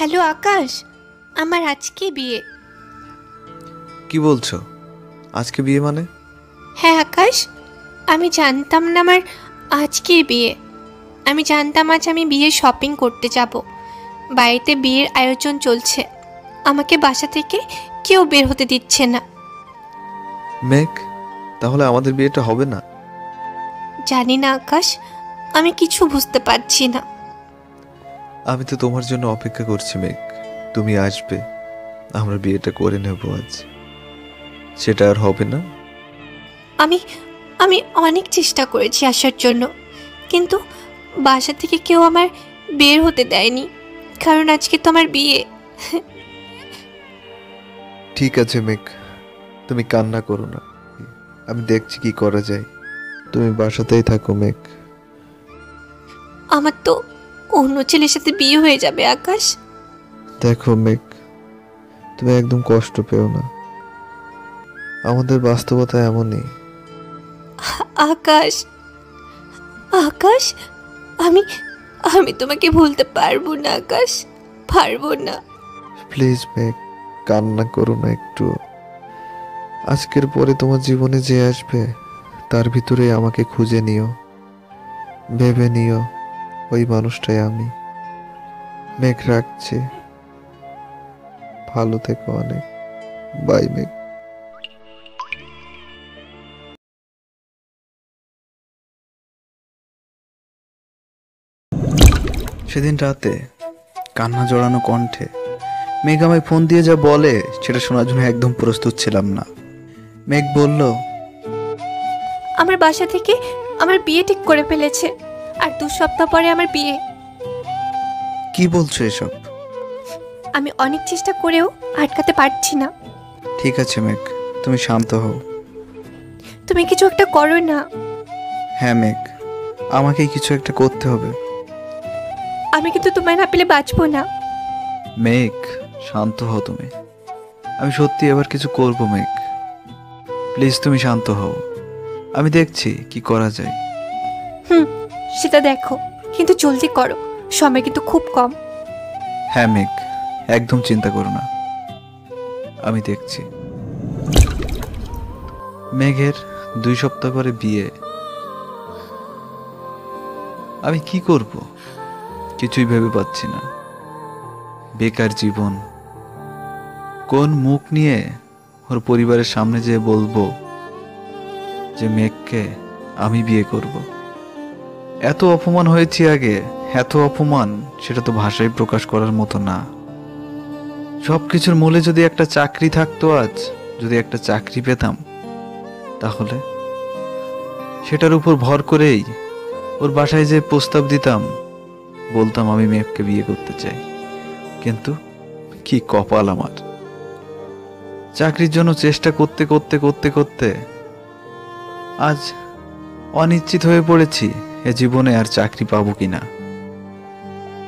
Hello আকাশ, আমার আজকে বিয়ে। কি বলছো? আজকে বিয়ে মানে? হ্যাঁ আকাশ, আমি জানতাম না আমার আজকের বিয়ে। আমি জানতাম আজ আমি বিয়ে শপিং করতে যাব। বাড়িতে বিয়ের আয়োজন চলছে, আমাকে বাসা থেকে কেউ বের হতে দিচ্ছে না। মেঘ, তাহলে আমাদের বিয়েটা হবে না? জানি না আকাশ, আমি কিছু বুঝতে পারছি না। আমি তো তোমার জন্য অপেক্ষা করছি মেঘ। তুমি আসবে, আমরা বিয়েটা করে নেব আজ। সেটা আর হবে না? আমি আমি অনেক চেষ্টা করেছি আসার জন্য, কিন্তু বাসা থেকে কেউ আমার বের হতে দেয়নি, কারণ আজকে তো আমার বিয়ে। ঠিক আছে মেঘ, তুমি কান্না করো না। আমি দেখছি কি করা যায়। তুমি বাসাতেই থাকো মেঘ। আমার তো অন্য ছেলের সাথে বিয়ে হয়ে যাবে আকাশ। দেখো মেঘ, তুমি একদম কষ্ট পেও না। আমাদের বাস্তবতা এমনই। আকাশ, আকাশ, আমি আমি তোমাকে ভুলতে পারবো না আকাশ, পারবো না। প্লিজ মেঘ, কান্না করো না একটু। আজকের পরে তোমার জীবনে যে আসবে তার ভিতরে আমাকে খুঁজে নিও, ভেবে নিও ওই মানুষটাই আমি। মেঘ, রাখছি। ভালো থেকো অনেক। বাই মেঘ। সেদিন রাতে কান্না জড়ানো কণ্ঠে মেঘ আমায় ফোন দিয়ে যা বলে সেটা শোনার জন্য একদম প্রস্তুত ছিলাম না। মেঘ বলল, আমার বাসা থেকে আমার বিয়ে ঠিক করে ফেলেছে, আর 2 সপ্তাহ পরে আমার বিয়ে। কি বলছো এসব? আমি অনেক চেষ্টা করেও আটকাতে পারছি না। ঠিক আছে মেঘ, তুমি শান্ত হও। তুমি কিছু একটা করো না। হ্যাঁ মেঘ, আমাকেই কিছু একটা করতে হবে। আমি কিন্তু তোমায় না পেলে বাঁচবো না। মেঘ, শান্ত হও তুমি। আমি সত্যি এবার কিছু করব মেঘ। প্লিজ তুমি শান্ত হও, আমি দেখছি কি করা যায়। সেটা দেখো, কিন্তু জলদি করো, সময় কিন্তু খুব কম। হ্যাঁ মেঘ, একদম চিন্তা করো না, আমি দেখছি। মেঘের 2 সপ্তাহ পরে বিয়ে। আমি কি করব কিছুই ভেবে পাচ্ছি না। বেকার জীবন। কোন মুখ নিয়ে ওর পরিবারের সামনে যেয়ে বলবো যে মেঘকে আমি বিয়ে করব? এত অপমান হয়েছি আগে, এত অপমান, সেটা তো ভাষায় প্রকাশ করার মতো না। সবকিছুর মূলে যদি একটা চাকরি থাকতো, আজ যদি একটা চাকরি পেতাম, তাহলে সেটার উপর ভর করেই ওর বাসায় যে প্রস্তাব দিতাম, বলতাম আমি মেঘকে বিয়ে করতে চাই। কিন্তু কি কপাল আমার! চাকরির জন্য চেষ্টা করতে করতে করতে করতে আজ অনিশ্চিত হয়ে পড়েছি এ জীবনে আর চাকরি পাবো কিনা।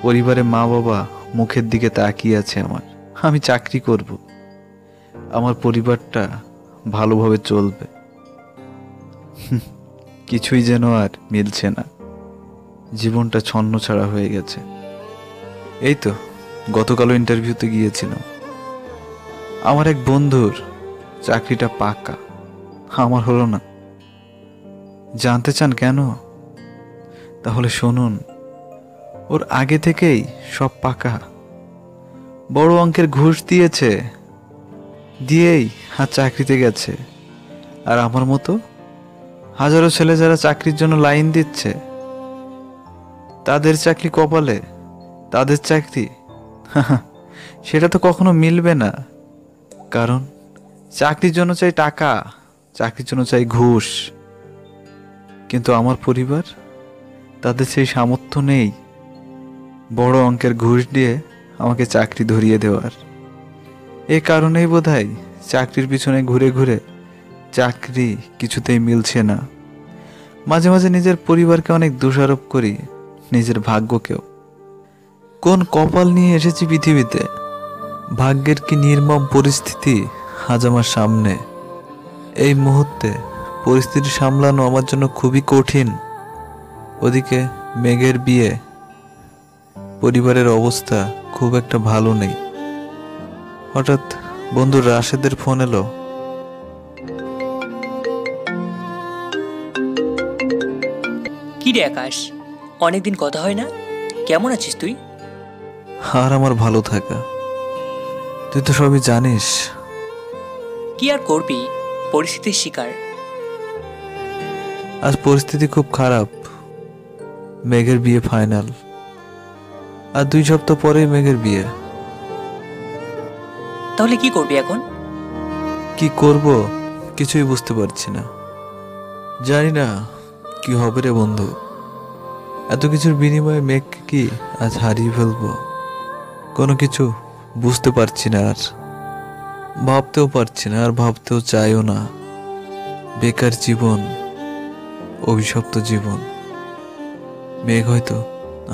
পরিবারে মা বাবা মুখের দিকে তাকিয়ে আছে আমার। আমি চাকরি করব, আমার পরিবারটা ভালোভাবে চলবে। কিছুই যেন আর মিলছে না। জীবনটা ছন্নছাড়া হয়ে গেছে। এই তো গতকালও ইন্টারভিউতে গিয়েছিলাম। আমার এক বন্ধুর চাকরিটা পাক্কা, আমার হলো না। জানতে চান কেন? তাহলে শুনুন, ওর আগে থেকেই সব পাকা। বড় অঙ্কের ঘুষ দিয়েছে, দিয়েই আর চাকরিতে গেছে। আর আমার মতো হাজারো ছেলে যারা চাকরির জন্য লাইন দিচ্ছে, তাদের চাকরি কপালে, তাদের চাকরি সেটা তো কখনো মিলবে না। কারণ চাকরির জন্য চাই টাকা, চাকরির জন্য চাই ঘুষ। কিন্তু আমার পরিবার, তাদের সেই সামর্থ্য নেই বড় অঙ্কের ঘুষ দিয়ে আমাকে চাকরি ধরিয়ে দেওয়ার। এ কারণেই বোধহয় চাকরির পিছনে ঘুরে ঘুরে চাকরি কিছুতেই মিলছে না। মাঝে মাঝে নিজের পরিবারকে অনেক দোষারোপ করি, নিজের ভাগ্যকেও। কোন কপাল নিয়ে এসেছি পৃথিবীতে! ভাগ্যের কি নির্মম পরিস্থিতি আজ আমার সামনে। এই মুহূর্তে পরিস্থিতি সামলানো আমার জন্য খুবই কঠিন। ওদিকে মেঘের বিয়ে, পরিবারের অবস্থা খুব খুব একটা ভালো নেই। হঠাৎ বন্ধু রাশেদের ফোন এলো। কি রে আকাশ, অনেকদিন কথা হয় না, কেমন আছিস তুই? আর আমার ভালো থাকা, তুই তো সবই জানিস। কি আর করবি, পরিস্থিতির শিকার। আজ পরিস্থিতি খুব খারাপ। মেঘের বিয়ে ফাইনাল, আর 2 সপ্তাহ পরেই মেঘের বিয়ে। তাহলে কি করবি এখন? কি করব কিছুই বুঝতে পারছি না। জানি না কি হবে রে বন্ধু। এত কিছুর বিনিময়ে মেঘকে কি আজ হারিয়ে ফেলবো? কোনো কিছু বুঝতে পারছি না, আর ভাবতেও পারছি না, আর ভাবতেও চাইও না। বেকার জীবন, অভিশপ্ত জীবন। মেঘ হয়তো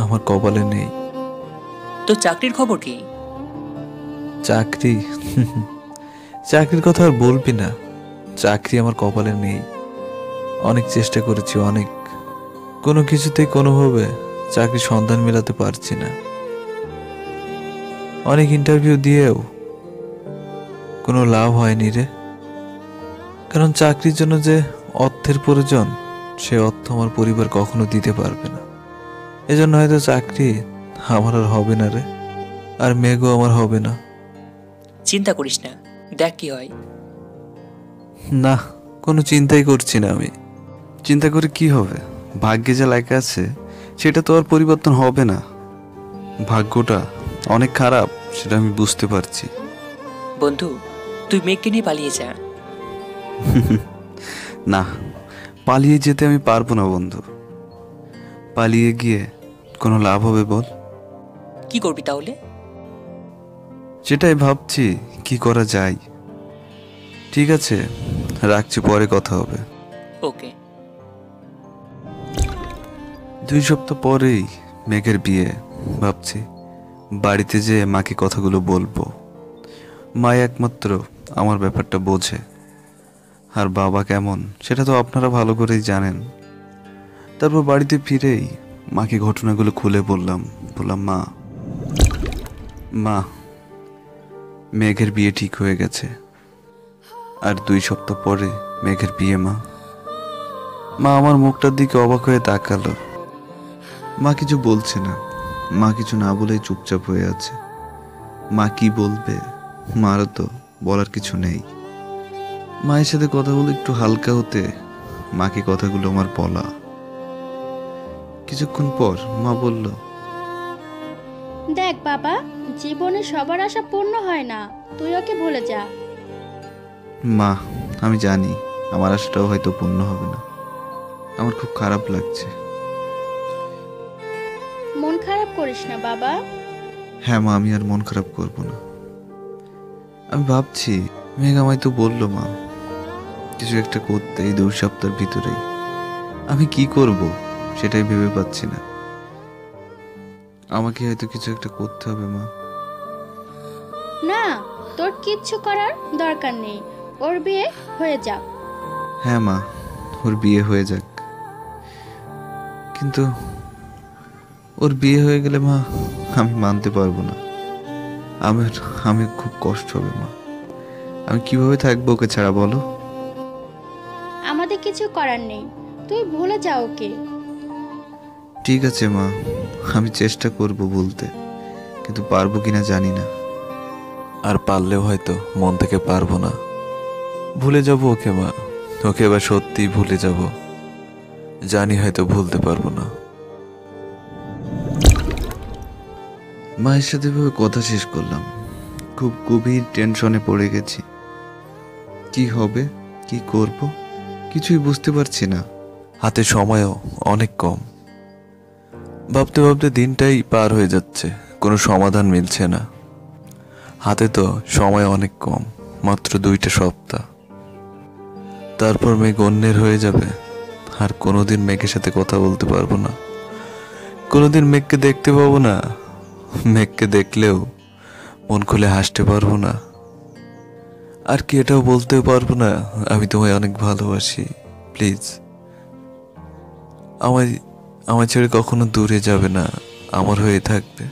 আমার কপালে নেই। তো চাকরির খবর কি? চাকরি চাকরির কথা আর বলবি না। চাকরি আমার কপালে নেই। অনেক চেষ্টা করেছি, অনেক, কোনো কিছুতেই কোনোভাবে চাকরির সন্ধান মেলাতে পারছি না। অনেক ইন্টারভিউ দিয়েও কোনো লাভ হয়নি রে। কারণ চাকরির জন্য যে অর্থের প্রয়োজন, সে অর্থ আমার পরিবার কখনো দিতে পারবে না। এজন্য হয়তো চাকরি আমার আর হবে না রে, আর মেঘও আমার হবে না। চিন্তা করিস না, দেখ কি হয়। না, কোনো চিন্তাই করছি না আমি। চিন্তা করে কি হবে? ভাগ্যে যা লেখা আছে সেটা তো আর পরিবর্তন হবে না। ভাগ্যটা অনেক খারাপ, সেটা আমি বুঝতে পারছি। বন্ধু, তুই মেঘকে নিয়ে পালিয়ে যা। না, পালিয়ে যেতে আমি পারবো না বন্ধু। পালিয়ে গিয়ে কোনো লাভ হবে বল? কি করবি তাহলে? সেটাই ভাবছি কি করা যায়। ঠিক আছে, রাখছি, পরে কথা হবে। ওকে। 2 সপ্তাহ পরেই মেঘের বিয়ে। ভাবছি বাড়িতে যে মাকে কথাগুলো বলবো। মা একমাত্র আমার ব্যাপারটা বোঝে, আর বাবা কেমন সেটা তো আপনারা ভালো করেই জানেন। তারপর বাড়িতে ফিরেই মাকে ঘটনাগুলো খুলে বললাম। মা, মেঘের বিয়ে ঠিক হয়ে গেছে, আর 2 সপ্তাহ পরে মেঘের বিয়ে। মা আমার মুখটার দিকে অবাক হয়ে তাকালো। মা কিছু বলছে না। মা কিছু না বলেই চুপচাপ হয়ে আছে। মা কি বলবে? মারও তো বলার কিছু নেই। মায়ের সাথে কথা বলে একটু হালকা হতে মাকে কথাগুলো আমার বলা। কিছুক্ষণ পর মা বলল, দেখ বাবা, জীবনে সবার আশা পূর্ণ হয় না, তুই ওকে ভুলে যা। মা, আমি জানি আমার আশাটাও হয়তো পূর্ণ হবে না। আমার খুব খারাপ লাগছে। মন খারাপ করিস না বাবা। হ্যাঁ মা, আমি আর মন খারাপ করব না। আমি ভাবছি, মেঘ আমায় তো বললো মা কিছু একটা করতে এই 2 সপ্তাহের ভিতরেই। আমি কি করব সেটাই ভেবে পাচ্ছি না। আমাকে হয়তো কিছু একটা করতে হবে মা। না, তোর কিচ্ছু করার দরকার নেই, ওর বিয়ে হয়ে যাক। হ্যাঁ মা, ওর বিয়ে হয়ে যাক, কিন্তু ওর বিয়ে হয়ে গেলে মা আমি মানতে পারবো না। আমি খুব কষ্ট হবে মা। আমি কিভাবে থাকবো ওকে ছাড়া বলো? আমাদের কিছু করার নেই, তুই ভুলে যা ওকে। ঠিক আছে মা, আমি চেষ্টা করব বলতে, কিন্তু পারবো কিনা জানি না। আর পারলেও হয়তো মন থেকে পারবো না। ভুলে যাব ওকে মা, ওকে এবার সত্যি ভুলে যাব। জানি হয়তো ভুলতে পারবো না। মায়ের সাথে ভাবে কথা শেষ করলাম। খুব গভীর টেনশনে পড়ে গেছি। কি হবে, কি করব কিছুই বুঝতে পারছি না। হাতে সময়ও অনেক কম। ভাবতে ভাবতে দিনটাই পার হয়ে যাচ্ছে, কোনো সমাধান মিলছে না। হাতে তো সময় অনেক কম, মাত্র 2টা সপ্তাহ। তারপর মেঘ অন্যের হয়ে যাবে, আর কোনোদিন মেঘের সাথে কথা বলতে পারবো না। কোনোদিন মেঘকে দেখতে পাবো না। মেঘকে দেখলেও মন খুলে হাসতে পারবো না। আর কি এটাও বলতেও পারবো না, আমি তোমায় অনেক ভালোবাসি। প্লিজ আমায় ছেড়ে কখনো দূরে যাবে না, আমার হয়ে থাকবে।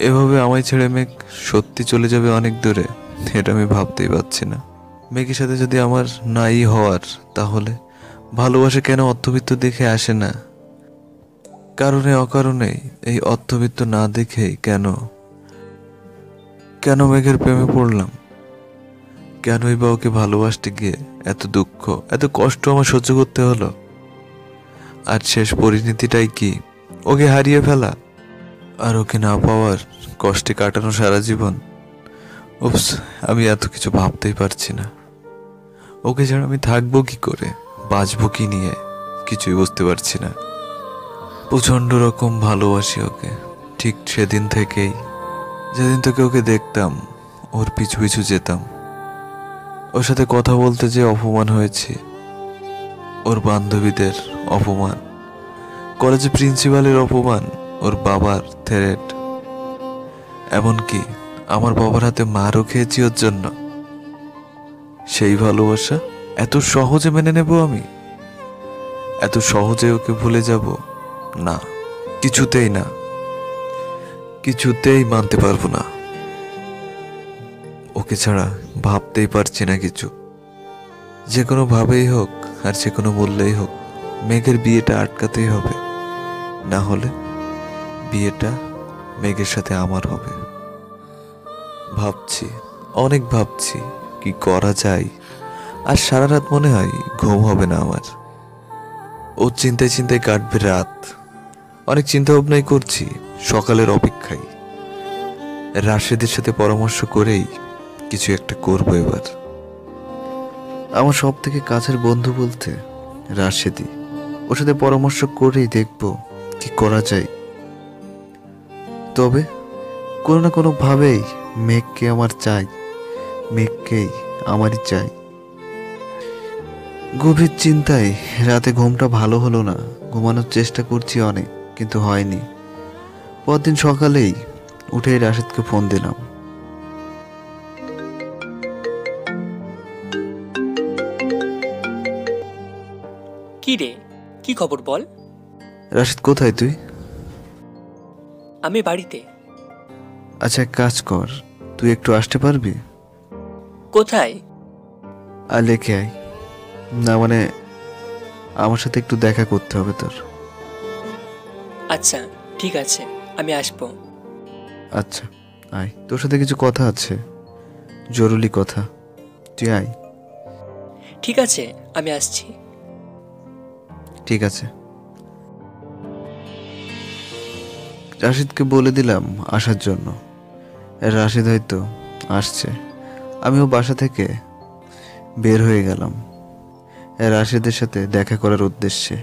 এভাবে আমায় ছেড়ে মেঘ সত্যি চলে যাবে অনেক দূরে, এটা আমি ভাবতেই পারছি না। মেঘের সাথে যদি আমার নাই হওয়ার, তাহলে ভালোবাসা কেন অর্থবিত্ত দেখে আসে না? কারণে অকারণেই এই অর্থবিত্ত না দেখেই কেন কেন মেঘের প্রেমে পড়লাম? কেনই বা ওকে ভালোবাসতে গিয়ে এত দুঃখ, এত কষ্ট আমার সহ্য করতে হলো? আর শেষ পরিণতিটাই কি? ওকে হারিয়ে ফেলা, আর ওকে না পাওয়ার কষ্টে কাটানো সারা জীবন। উপস, আমি এত কিছু ভাবতেই পারছি না। ওকে ছাড়া আমি থাকবো কি করে, বাঁচবো কি নিয়ে, কিছুই বুঝতে পারছি না। প্রচণ্ড রকম ভালোবাসি ওকে, ঠিক সেদিন থেকেই, যেদিন থেকে ওকে দেখতাম, ওর পিছু পিছু যেতাম। ওর সাথে কথা বলতে যে অপমান হয়েছি, ওর বান্ধবীদের অপমান, কলেজে প্রিন্সিপালের অপমান, ওর বাবার থ্রেট, এমনকি আমার বাবার হাতে মারও খেয়েছি ওর জন্য। সেই ভালোবাসা এত সহজে মেনে নেব আমি? এত সহজে ওকে ভুলে যাব? না, কিছুতেই না, কিছুতেই মানতে পারবো না। ওকে ছাড়া ভাবতেই পারছি না কিছু। যে কোনো ভাবেই হোক আর যে কোনো মূল্যেই হোক, মেঘের বিয়েটা আটকাতেই হবে। না হলে বিয়েটা মেঘের সাথে আমার হবে। ভাবছি, অনেক ভাবছি কি করা যায়। আর সারা রাত মনে হয় ঘুম হবে না আমার। ও চিন্তায় চিন্তায় কাটবে রাত। অনেক চিন্তা ভাবনাই করছি, সকালের অপেক্ষায়। রাশেদের সাথে পরামর্শ করেই কিছু একটা করবো এবার। আমার সব থেকে কাছের বন্ধু বলতে রাশেদি। ওর সাথে পরামর্শ করেই দেখবো কি করা যায়। তবে কোনো না কোনো ভাবেই মেঘকে আমার চাই, মেঘকেই আমারই চাই। গভীর চিন্তায় রাতে ঘুমটা ভালো হলো না। ঘুমানোর চেষ্টা করছি অনেক, কিন্তু হয়নি। পরদিন সকালেই উঠেই রাশেদকে ফোন দিলাম। কি রে, কি খবর বল? রাশেদ, কোথায় তুই? আমি বাড়িতে। আচ্ছা, এক কাজ কর, তুই একটু আসতে পারবি? কোথায়? আর লেখে আয়। না মানে, আমার সাথে একটু দেখা করতে হবে তোর। আচ্ছা ঠিক আছে, আমি আসবো। আচ্ছা আয়, তোর সাথে কিছু কথা আছে, জরুরি কথা। তুই আয়। ঠিক আছে, আমি আসছি। ঠিক আছে। রাশিদকে বলে দিলাম আসার জন্য। রাশিদ হয়তো আসছে। আমিও বাসা থেকে বের হয়ে গেলাম রাশিদের সাথে দেখা করার উদ্দেশ্যে।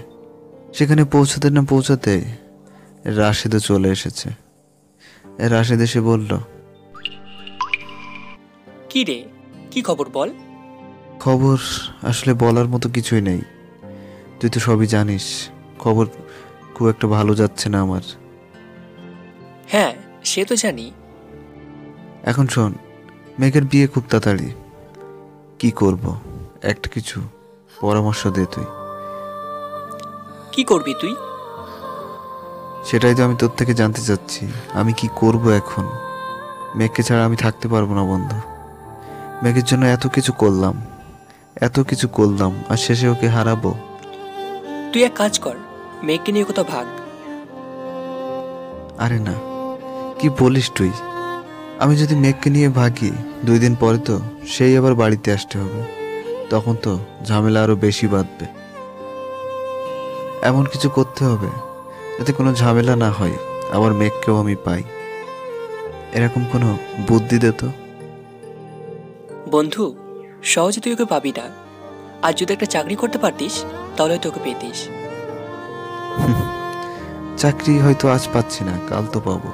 সেখানে পৌঁছাতে না পৌঁছাতে রাশিদও চলে এসেছে। রাশিদ এসে বলল, কি রে, কি খবর বল? খবর আসলে বলার মতো কিছুই নেই। তুই তো সবই জানিস, খবর খুব একটা ভালো যাচ্ছে না আমার। হ্যাঁ, সে তো জানি। এখন শোন, মেঘের বিয়ে খুব তাড়াতাড়ি। কি করব, একটা কিছু পরামর্শ দে তুই। কি করবি তুই? সেটাই তো আমি তোর থেকে জানতে চাচ্ছি। আমি কি করব এখন? মেঘকে ছাড়া আমি থাকতে পারবো না বন্ধু। মেঘের জন্য এত কিছু করলাম, এত কিছু করলাম, আর শেষে ওকে হারাবো। তুই এক কাজ কর, মেয়েকে নিয়ে কোথাও ভাগ। আরে না, কি বলিস তুই? আমি যদি মেঘকে নিয়ে ভাগি, 2 দিন পরে তো সেই আবার বাড়িতে আসতে হবে। তখন তো ঝামেলা আরো বেশি বাঁধবে। এমন কিছু করতে হবে যাতে কোনো ঝামেলা না হয়, আবার মেঘকেও আমি পাই। এরকম কোনো বুদ্ধি দে তো। বন্ধু, সহজে তুই ওকে পাবি না। আর যদি একটা চাকরি করতে পারতিস, তাহলে তোকে পেতিস। চাকরি হয়তো আজ পাচ্ছি না, কাল তো পাবো।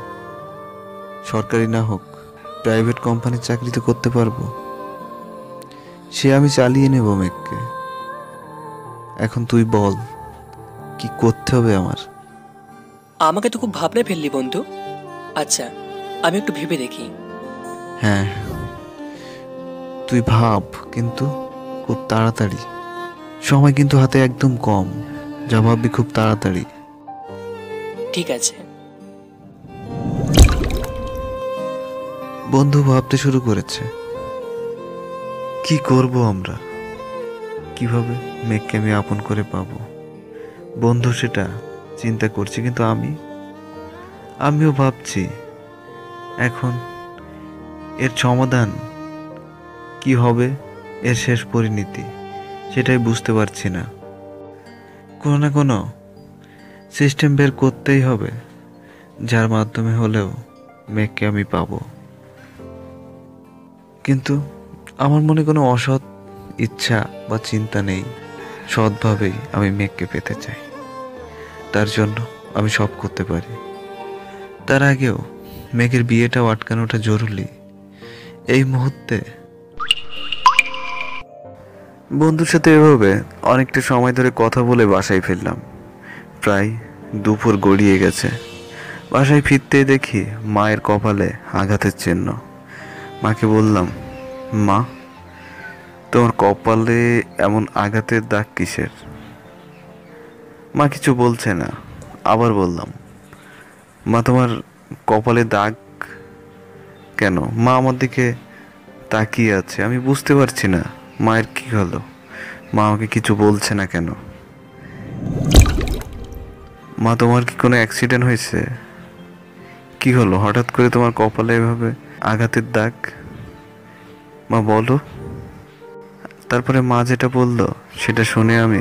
সরকারি না হোক, প্রাইভেট কোম্পানির চাকরি তো করতে পারবো। সে আমি চালিয়ে নেব মেঘকে। এখন তুই বল, কি করতে হবে আমার? আমাকে তো খুব ভাবনায় ফেললি বন্ধু। আচ্ছা, আমি একটু ভেবে দেখি। হ্যাঁ, তুই ভাব, কিন্তু খুব তাড়াতাড়ি। সময় কিন্তু হাতে একদম কম, যা ভাববি খুব তাড়াতাড়ি। ঠিক আছে। বন্ধু ভাবতে শুরু করেছে কি করব আমরা, কিভাবে মেঘকে আমি আপন করে পাবো। বন্ধু সেটা চিন্তা করছে, কিন্তু আমিও ভাবছি এখন এর সমাধান কি হবে, এর শেষ পরিণতি সেটাই বুঝতে পারছি না। কোনো না কোনো সিস্টেম বের করতেই হবে, যার মাধ্যমে হলেও মেঘকে আমি পাবো। কিন্তু আমার মনে কোনো অসৎ ইচ্ছা বা চিন্তা নেই, সৎভাবেই আমি মেঘকে পেতে চাই। তার জন্য আমি সব করতে পারি। তার আগেও মেঘের বিয়েটাও আটকানোটা জরুরি এই মুহূর্তে। বন্ধুর সাথে এভাবে অনেকটা সময় ধরে কথা বলে বাসায় ফিরলাম। প্রায় দুপুর গড়িয়ে গেছে। বাসায় ফিরতেই দেখি মায়ের কপালে আঘাতের চিহ্ন। মাকে বললাম, মা, তোমার কপালে এমন আঘাতের দাগ কিসের? মা কিছু বলছে না। আবার বললাম, মা, তোমার কপালে দাগ কেন? মা আমার দিকে তাকিয়ে আছে। আমি বুঝতে পারছি না মায়ের কি হলো। মা আমাকে কিছু বলছে না কেন। মা, তোমার কি কোনো অ্যাক্সিডেন্ট হয়েছে? কি হলো হঠাৎ করে তোমার কপালে এভাবে আঘাতের দাগ? মা বলো। তারপরে মা যেটা বলল সেটা শুনে আমি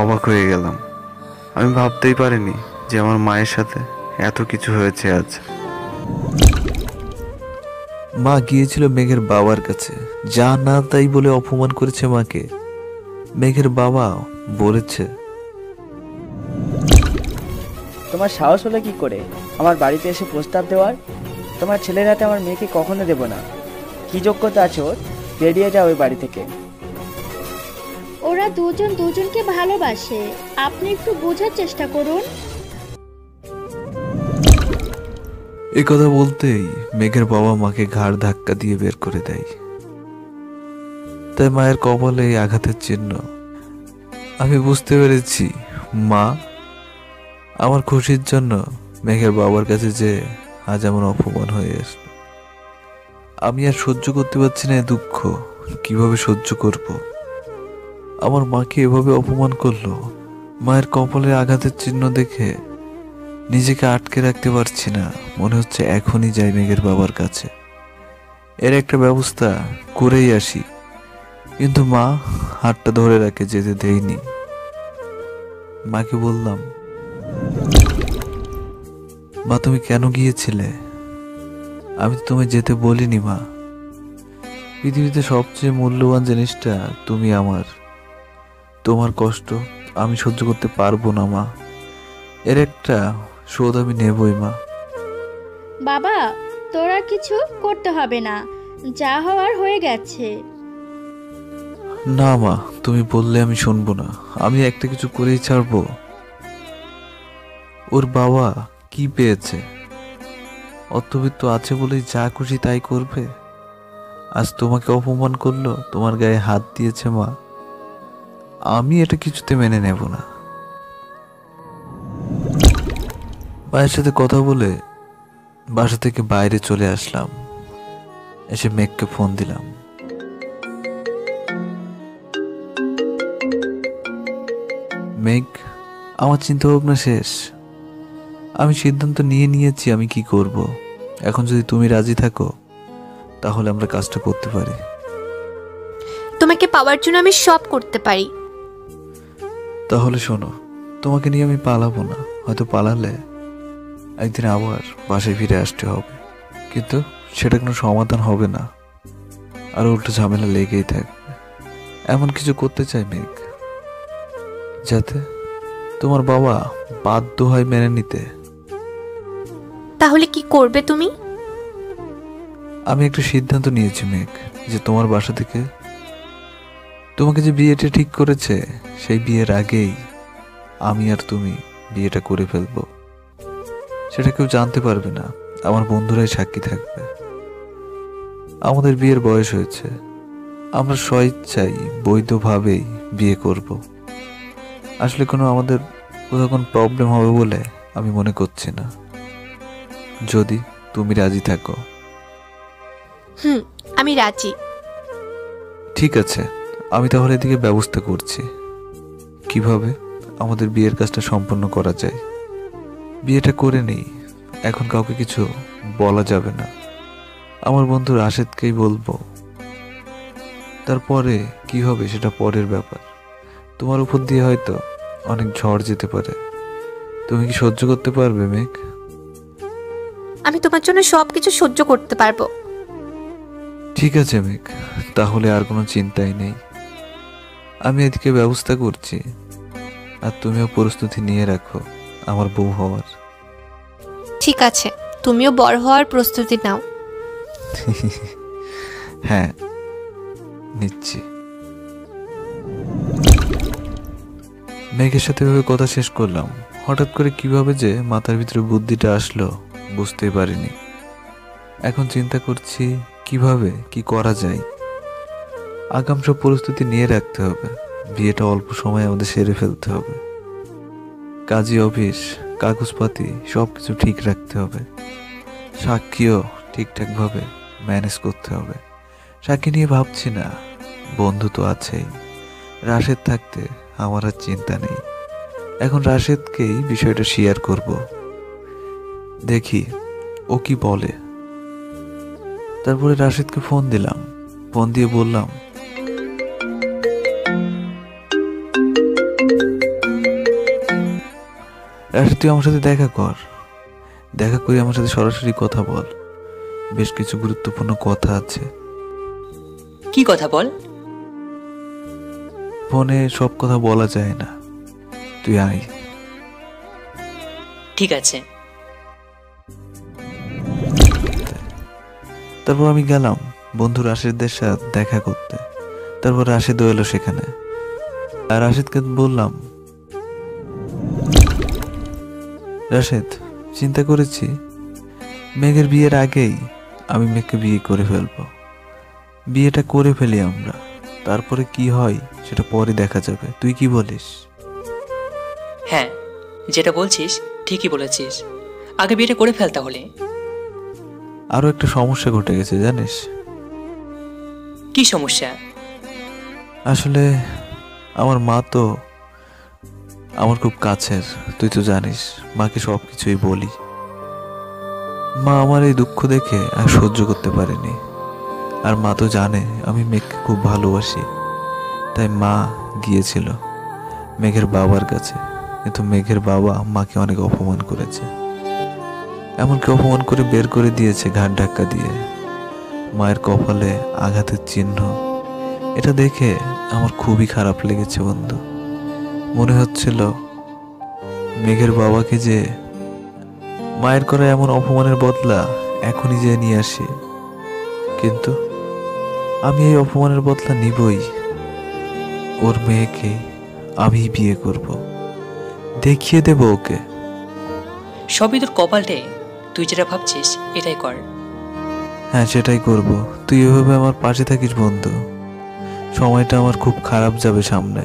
অবাক হয়ে গেলাম। আমি ভাবতেই পারিনি যে আমার মায়ের সাথে এত কিছু হয়েছে আজ। মা গিয়েছিল মেঘের বাবার কাছে, যা না তাই বলে অপমান করেছে মাকে। মেঘের বাবা বলেছে, তোমার সাহস হলো কি করে আমার বাড়িতে এসে প্রস্তাব দেওয়ার? তোমার ছেলের হাতে আমার মেয়েকে কখনো দেব না। কি যোগ্যতা আছে ওর? বেরিয়ে যাও ওই বাড়ি থেকে। ওরা দুজন দুজনকে ভালোবাসে, আপনি একটু বোঝার চেষ্টা করুন। এ কথা বলতেই মেঘের বাবা মাকে ঘাড় ধাক্কা দিয়ে বের করে দেয়। তাই মায়ের কপালে এই আঘাতের চিহ্ন। আমি বুঝতে পেরেছি মা আমার খুশির জন্য মেঘের বাবার কাছে যে আজ আমার অপমান হয়ে আসলো। আমি আর সহ্য করতে পারছি না এ দুঃখ। কিভাবে সহ্য করব? আমার মাকে এভাবে অপমান করলো। মায়ের কপালে আঘাতের চিহ্ন দেখে নিজেকে আটকে রাখতে পারছি না। মনে হচ্ছে এখনই যাই মেঘের বাবার কাছে, এর একটা ব্যবস্থা করেই আসি। কিন্তু মা হাতটা ধরে রাখে, যেতে দেয়নি। মাকে বললাম, মা, তুমি কেন গিয়েছিলে? আমি তো তোমায় যেতে বলিনি মা। পৃথিবীতে সবচেয়ে মূল্যবান জিনিসটা তুমি আমার। তোমার কষ্ট আমি সহ্য করতে পারবো না মা। এর একটা শোধ আমি নেবই মা। বাবা, তোরা কিছু করতে হবে না, যা হওয়ার হয়ে গেছে। না মা, তুমি বললে আমি শুনবো না। আমি একটা কিছু করেই ছাড়বো। ওর বাবা কি পেয়েছে? অর্থবিত্ত আছে বলেই যা খুশি তাই করবে। আজ তোমাকে অপমান করলো, তোমার গায়ে হাত দিয়েছে মা। আমি এটা কিছুতে মেনে নেব না। মায়ের সাথে কথা বলে বাসা থেকে বাইরে চলে আসলাম। এসে মেঘকে ফোন দিলাম। মেঘ, আমার চিন্তা ভাবনা শেষ। আমি সিদ্ধান্ত নিয়েছি আমি কি করব। এখন যদি তুমি রাজি থাকো তাহলে আমরা কাজটা করতে পারি। তোমাকে পাওয়ার জন্য আমি সব করতে পারি। তাহলে শোনো, তোমাকে নিয়ে আমি পালাবো না। হয়তো পালালে একদিন আবার বাসায় ফিরে আসতে হবে, কিন্তু সেটা কোনো সমাধান হবে না, আর উল্টো ঝামেলা লেগেই থাকবে। এমন কিছু করতে চাই মেঘ, যাতে তোমার বাবা বাধ্য হয় মেনে নিতে। তাহলে কি করবে তুমি? আমি একটা সিদ্ধান্ত নিয়েছি মেঘ, যে তোমার বাসা থেকে তোমাকে যে বিয়েটা ঠিক করেছে সেই বিয়ের আগেই আমি আর তুমি বিয়েটা করে ফেলবো। সেটা কেউ জানতে পারবে না, আমার বন্ধুরাই সাক্ষী থাকবে। আমাদের বিয়ের বয়স হয়েছে, আমরা স্বইচ্ছাই বৈধভাবেই বিয়ে করব। আসলে আমাদের কোথাও কোনো প্রবলেম হবে বলে আমি মনে করছি না, যদি তুমি রাজি থাকো। হুম, আমি রাজি। ঠিক আছে, আমি তাহলে এদিকে ব্যবস্থা করছি কিভাবে আমাদের বিয়ের কাজটা সম্পন্ন করা যায়। বিয়েটা করে নেই, এখন কাউকে কিছু বলা যাবে না। আমার বন্ধু রাশেদকেই বলবো, তারপরে কি হবে সেটা পরের ব্যাপার। তোমার উপর দিয়ে হয়তো অনেক ঝড় যেতে পারে, তুমি কি সহ্য করতে পারবে মেঘ? আমি তোমার জন্য সব কিছু সহ্য করতে পারবো। ঠিক আছে মেঘ, তাহলে আর কোনো চিন্তাই নেই। আমি এদিকে ব্যবস্থা করছি, আর তুমিও প্রস্তুতি নিয়ে রাখো আমার বউ হওয়ার। ঠিক আছে, তুমিও বড় হওয়ার প্রস্তুতি নাও। হ্যাঁ, নিচ্ছি। মেঘের সাথে ভেবে কথা শেষ করলাম। হঠাৎ করে কিভাবে যে মাথার ভিতরে বুদ্ধিটা আসলো বুঝতেই পারিনি। এখন চিন্তা করছি কিভাবে কি করা যায়। আগাম সব প্রস্তুতি নিয়ে রাখতে হবে, বিয়েটা অল্প সময়ে আমাদের সেরে ফেলতে হবে। কাজী অফিস, কাগজপাতি সব কিছু ঠিক রাখতে হবে। সাক্ষীও ঠিকঠাকভাবে ম্যানেজ করতে হবে। সাক্ষী নিয়ে ভাবছি না, বন্ধু তো আছেই। রাশেদ থাকতে আমার আর চিন্তা নেই। এখন রাশেদকেই বিষয়টা শেয়ার করব, দেখি ও কি বলে। তারপরে রাশেদকে ফোন দিলাম, ফোন দিয়ে বললাম, রাশেদ তুই আমার সাথে দেখা কর, দেখা করে আমার সাথে সরাসরি কথা বল। বেশ কিছু গুরুত্বপূর্ণ কথা আছে। কি কথা বল? ফোনে সব কথা বলা যায় না, তুই আয়। ঠিক আছে। তারপর আমি গেলাম বন্ধু রাশেদদের সাথে দেখা করতে। তারপর রাশেদও এলো সেখানে, আর রাশেদকে বললাম, রাশেদ চিন্তা করেছি মেঘের বিয়ের আগেই আমি মেঘকে বিয়ে করে ফেলবো। বিয়েটা করে ফেলি আমরা, তারপরে কি হয় সেটা পরে দেখা যাবে। তুই কি বলিস? হ্যাঁ, যেটা বলছিস ঠিকই বলেছিস, আগে বিয়েটা করে ফেল তাহলে। আরো একটা সমস্যা ঘটে গেছে জানিস? কি সমস্যা? আসলে আমার মা তো আমার খুব কাছের, তুই তো জানিস, মাকে সব কিছুই বলি। মা আমার এই দুঃখ দেখে আর সহ্য করতে পারেনি। আর মা তো জানে আমি মেঘকে খুব ভালোবাসি, তাই মা গিয়েছিল মেঘের বাবার কাছে। কিন্তু মেঘের বাবা মাকে অনেক অপমান করেছে, এমনকি অপমান করে বের করে দিয়েছে ঘাট ধাক্কা দিয়ে। মায়ের কপালে আঘাতের চিহ্ন, এটা দেখে আমার খুবই খারাপ লেগেছে বন্ধু। মনে হচ্ছিল মেঘের বাবাকে যে মায়ের করা এমন অপমানের বদলা এখনই যে নিয়ে আসি, কিন্তু আমি এই অপমানের বদলা নিবই। ওর মেয়েকে আমি বিয়ে করব, দেখিয়ে দেব ওকে। সবই তোর কপালটে, তুই যেটা ভাবছিস এটাই কর। হ্যাঁ, সেটাই করব। তুই এভাবে আমার পাশে থাকিস বন্ধু। সময়টা আমার খুব খারাপ যাবে সামনে,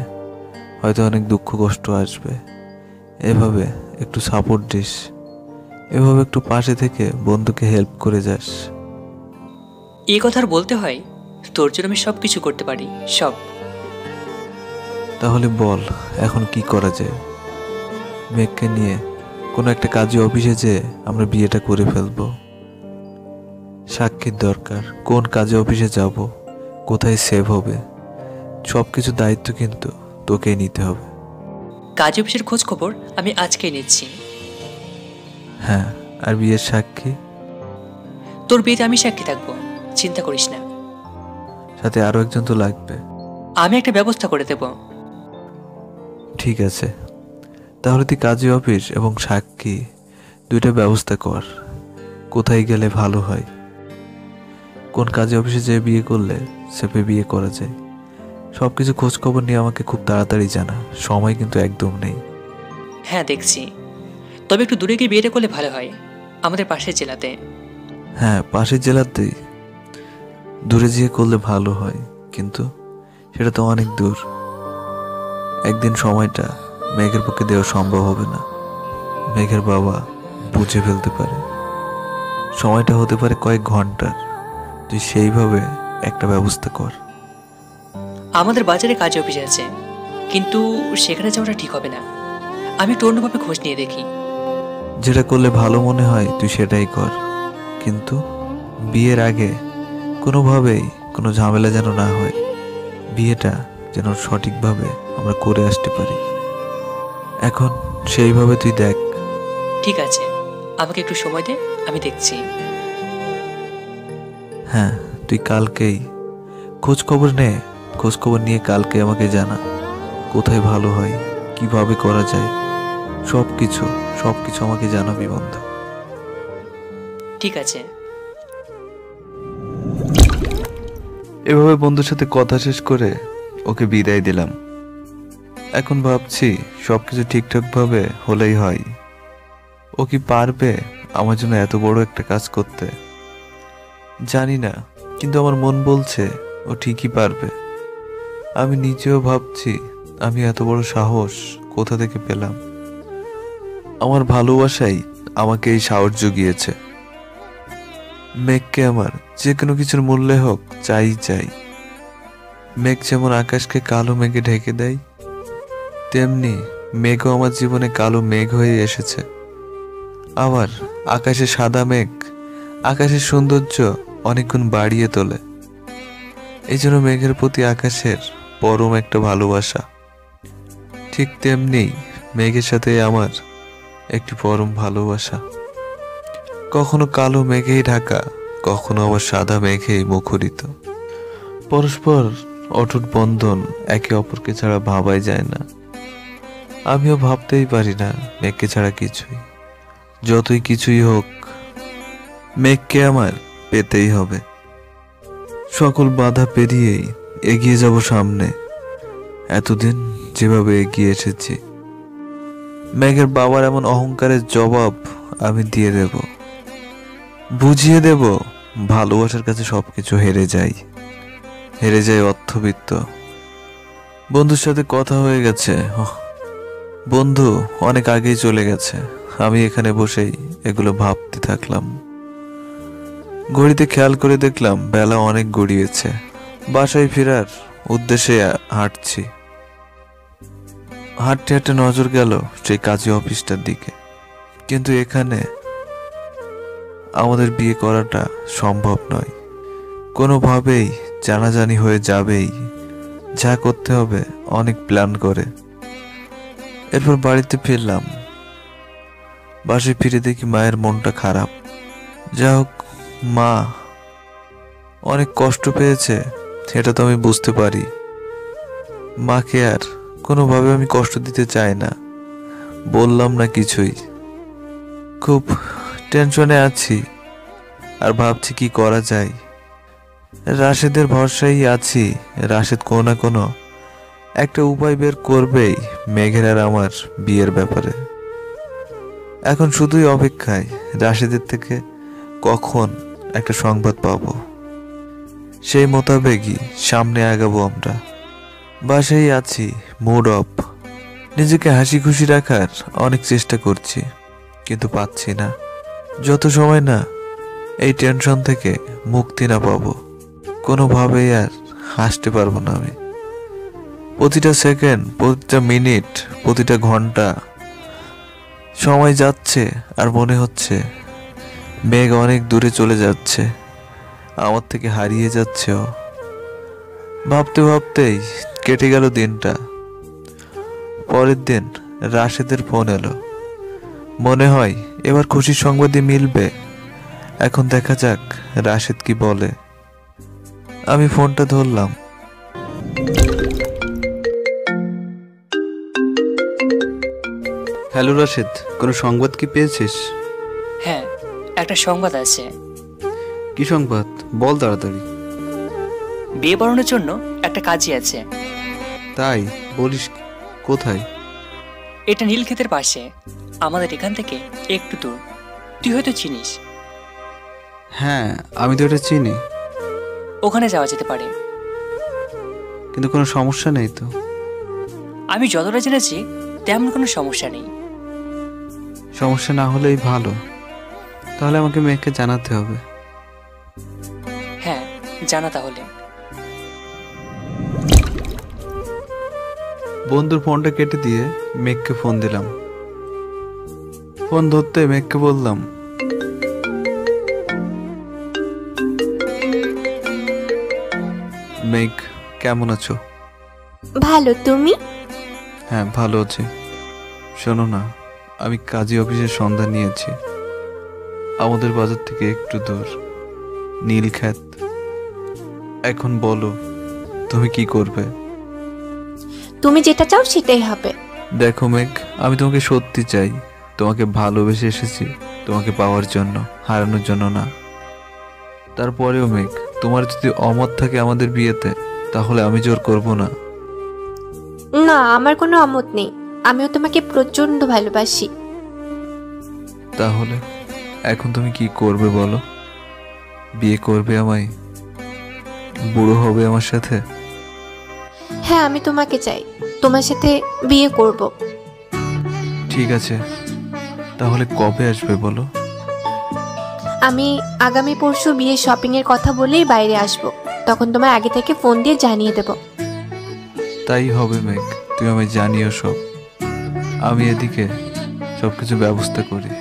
হয়তো অনেক দুঃখ কষ্ট আসবে। এভাবে একটু সাপোর্ট দিস, এভাবে একটু পাশে থেকে বন্ধুকে হেল্প করে যাস। এই কথা আর বলতে হয়? তোর জন্য আমি সব কিছু করতে পারি, সব। তাহলে বল এখন কি করা যায়? মেঘকে নিয়ে কোনো একটা কাজে অফিসে যেয়ে আমরা বিয়েটা করে ফেলবো। সাক্ষীর দরকার, কোন কাজে অফিসে যাব, কোথায় সেভ হবে, সব কিছু দায়িত্ব কিন্তু তোকেই নিতে হবে। কাজ অফিসের খোঁজ খবর আমি আজকেই নিচ্ছি। হ্যাঁ, আর বিয়ের সাক্ষী? তোর বিয়েতে আমি সাক্ষী থাকবো, চিন্তা করিস না। সাথে আরো একজন তো লাগবে। আমি একটা ব্যবস্থা করে দেব। ঠিক আছে, তাহলে তুই কাজী অফিস এবং সাক্ষী দুইটা ব্যবস্থা কর। কোথায় গেলে ভালো হয়, কোন কাজী অফিসে যেয়ে বিয়ে করলে সেপে বিয়ে করা যায়, সব কিছু খোঁজ খবর নিয়ে আমাকে খুব তাড়াতাড়ি জানা। সময় কিন্তু একদম নেই। হ্যাঁ দেখছি, তবে একটু দূরে গিয়ে বিয়েটা করলে ভালো হয়, আমাদের পাশের জেলাতে। হ্যাঁ, পাশের জেলাতেই দূরে যেয়ে করলে ভালো হয়, কিন্তু সেটা তো অনেক দূর। একদিন সময়টা মেঘের পক্ষে দেওয়া সম্ভব হবে না। মেঘের বাবা বুঝে ফেলতে পারে। সময়টা হতে পারে কয়েক ঘন্টার। তুই সেইভাবে একটা ব্যবস্থা কর। আমাদের বাজারে কাজে অফিস আছে, কিন্তু সেখানে যাওয়াটা ঠিক হবে না। আমি একটু অন্যভাবে খোঁজ নিয়ে দেখি। যেটা করলে ভালো মনে হয় তুই সেটাই কর, কিন্তু বিয়ের আগে কোনোভাবেই কোনো ঝামেলা যেন না হয়। বিয়েটা যেন সঠিকভাবে আমরা করে আসতে পারি। এখন সেইভাবে তুই দেখ। ঠিক আছে, আমাকে একটু সময় দে, আমি দেখছি। হ্যাঁ, তুই কালকেই খোঁজ খবর নে। খোঁজ খবর নিয়ে কালকে আমাকে জানা কোথায় ভালো হয়, কিভাবে করা যায়। সব কিছু আমাকে জানাবি বন্ধু। ঠিক আছে। এভাবে বন্ধুর সাথে কথা শেষ করে ওকে বিদায় দিলাম। এখন ভাবছি সবকিছু ঠিকঠাকভাবে হলেই হয়। ও কি পারবে আমার জন্য এত বড় একটা কাজ করতে? জানি না, কিন্তু আমার মন বলছে ও ঠিকই পারবে। আমি নিজেও ভাবছি আমি এত বড় সাহস কোথা থেকে পেলাম। আমার ভালোবাসাই আমাকে এই সাহস জুগিয়েছে। মেঘকে আমার যে কোনো কিছুর মূল্যে হোক চাই। মেঘ যেমন আকাশকে কালো মেঘে ঢেকে দেয়, তেমনি মেঘও আমার জীবনে কালো মেঘ হয়ে এসেছে। আবার আকাশে সাদা মেঘ আকাশের সৌন্দর্য অনেকগুণ বাড়িয়ে তোলে। এই জন্য মেঘের প্রতি আকাশের পরম একটা ভালোবাসা। ঠিক তেমনি মেঘের সাথে আমার একটি পরম ভালোবাসা। কখনো কালো মেঘেই ঢাকা, কখনো আবার সাদা মেঘেই মুখরিত। পরস্পর অটুট বন্ধন, একে অপরকে ছাড়া ভাবাই যায় না। আমিও ভাবতেই পারি না মেঘকে ছাড়া কিছুই। যতই কিছুই হোক, মেঘকে আমার পেতেই হবে। সকল বাধা পেরিয়েই এগিয়ে যাব সামনে, এতদিন যেভাবে এগিয়ে এসেছি। মেঘের বাবার এমন অহংকারের জবাব আমি দিয়ে দেব, বুঝিয়ে দেব ভালোবাসার কাছে সবকিছু হেরে যায় অর্থবিত্ত। বন্ধুর সাথে কথা হয়ে গেছে। বন্ধু অনেক আগেই চলে গেছে। আমি এখানে বসেই এগুলো ভাবতে থাকলাম। ঘড়িতে খেয়াল করে দেখলাম বেলা অনেক গড়িয়েছে। বাসায় ফেরার উদ্দেশ্যে হাঁটছি। হাঁটতে হাঁটতে নজর গেল সেই কাজী অফিসটার দিকে। কিন্তু এখানে আমাদের বিয়ে করাটা সম্ভব নয়। কোনোভাবেই জানাজানি হয়ে যাবেই। যা করতে হবে অনেক প্ল্যান করে। এরপর বাড়িতে ফিরলাম। বাসায় ফিরে দেখি মায়ের মনটা খারাপ। যা হোক, মা অনেক কষ্ট পেয়েছে, সেটা তো আমি বুঝতে পারি। মাকে আর কোনোভাবে আমি কষ্ট দিতে চাই না, বললাম না কিছুই। খুব টেনশনে আছি আর ভাবছি কি করা যায়। রাশেদের ভরসায় আছি। রাশেদ কোনো না কোনো একটা উপায় বের করবেই মেঘের আর আমার বিয়ের ব্যাপারে। এখন শুধুই অপেক্ষায় রাশেদের থেকে কখন একটা সংবাদ পাবো। সেই মোতাবেকই সামনে আগাবো আমরা। বাসায় আছি, মুড অফ। নিজেকে হাসি খুশি রাখার অনেক চেষ্টা করছি, কিন্তু পাচ্ছি না। যত সময় না এই টেনশন থেকে মুক্তি না পাবো, কোনোভাবেই আর হাসতে পারবো না আমি। প্রতিটা সেকেন্ড, প্রতিটা মিনিট, প্রতিটা ঘন্টা সময় যাচ্ছে আর মনে হচ্ছে মেঘ অনেক দূরে চলে যাচ্ছে, আমার থেকে হারিয়ে যাচ্ছে ও। ভাবতে ভাবতেই কেটে গেল দিনটা। পরের দিন রাশেদের ফোন এলো। মনে হয় এবার খুশির সংবাদই মিলবে। এখন দেখা যাক রাশেদ কি বলে। আমি ফোনটা ধরলাম। হ্যালো রাশেদ, কোনো সংবাদ কি পেয়েছিস? হ্যাঁ, একটা সংবাদ আছে। কি সংবাদ? বল তাড়াতাড়ি। বিয়ে পড়ানোর জন্য একটা কাজই আছে। তাই বলিস? কোথায়? এটা নীলক্ষেতের পাশে, আমাদের এখান থেকে একটু দূর। তুই হয়তো চিনিস। হ্যাঁ, আমি তো এটা চিনি। ওখানে যাওয়া যেতে পারে। কিন্তু কোনো সমস্যা নেই তো? আমি যতটা জেনেছি তেমন কোনো সমস্যা নেই। সমস্যা না হলেই ভালো। তাহলে আমাকে মেয়েকে জানাতে হবে। হ্যাঁ, জানা তাহলে। বন্ধুর ফোনটা কেটে দিয়ে মেঘকে ফোন দিলাম। ফোন ধরতে মেঘকে বললাম, মেঘ কেমন আছো? ভালো, তুমি? হ্যাঁ ভালো আছি। শোনো না, আমি কাজী অফিসের সন্ধান নিয়েছি। আমাদের বাজার থেকে একটু দূর, নীলক্ষেত। এখন বলো তুমি কি করবে? তুমি যেটা চাও সেটাই হবে। দেখো মেঘ, আমি তোমাকে সত্যি চাই। তোমাকে ভালোবেসে এসেছি তোমাকে পাওয়ার জন্য, হারানোর জন্য না। তারপরেও মেঘ, তোমার যদি অমত থাকে আমাদের বিয়েতে, তাহলে আমি জোর করব না। না, আমার কোনো অমত নেই। আমিও তোমাকে প্রচন্ড ভালোবাসি। তাহলে এখন তুমি কি করবে বলো? বিয়ে করবে আমায়? বুড়ো হবে আমার সাথে? হ্যাঁ, আমি তোমাকে চাই, তোমার সাথে বিয়ে করব। ঠিক আছে, তাহলে কবে আসবে বলো? আমি আগামী পরশু বিয়ের শপিং এর কথা বলেই বাইরে আসব। তখন তোমার আগে থেকে ফোন দিয়ে জানিয়ে দেব। তাই হবে মেঘ, তুমি আমায় জানিও সব। আমি এদিকে সবকিছু ব্যবস্থা করি।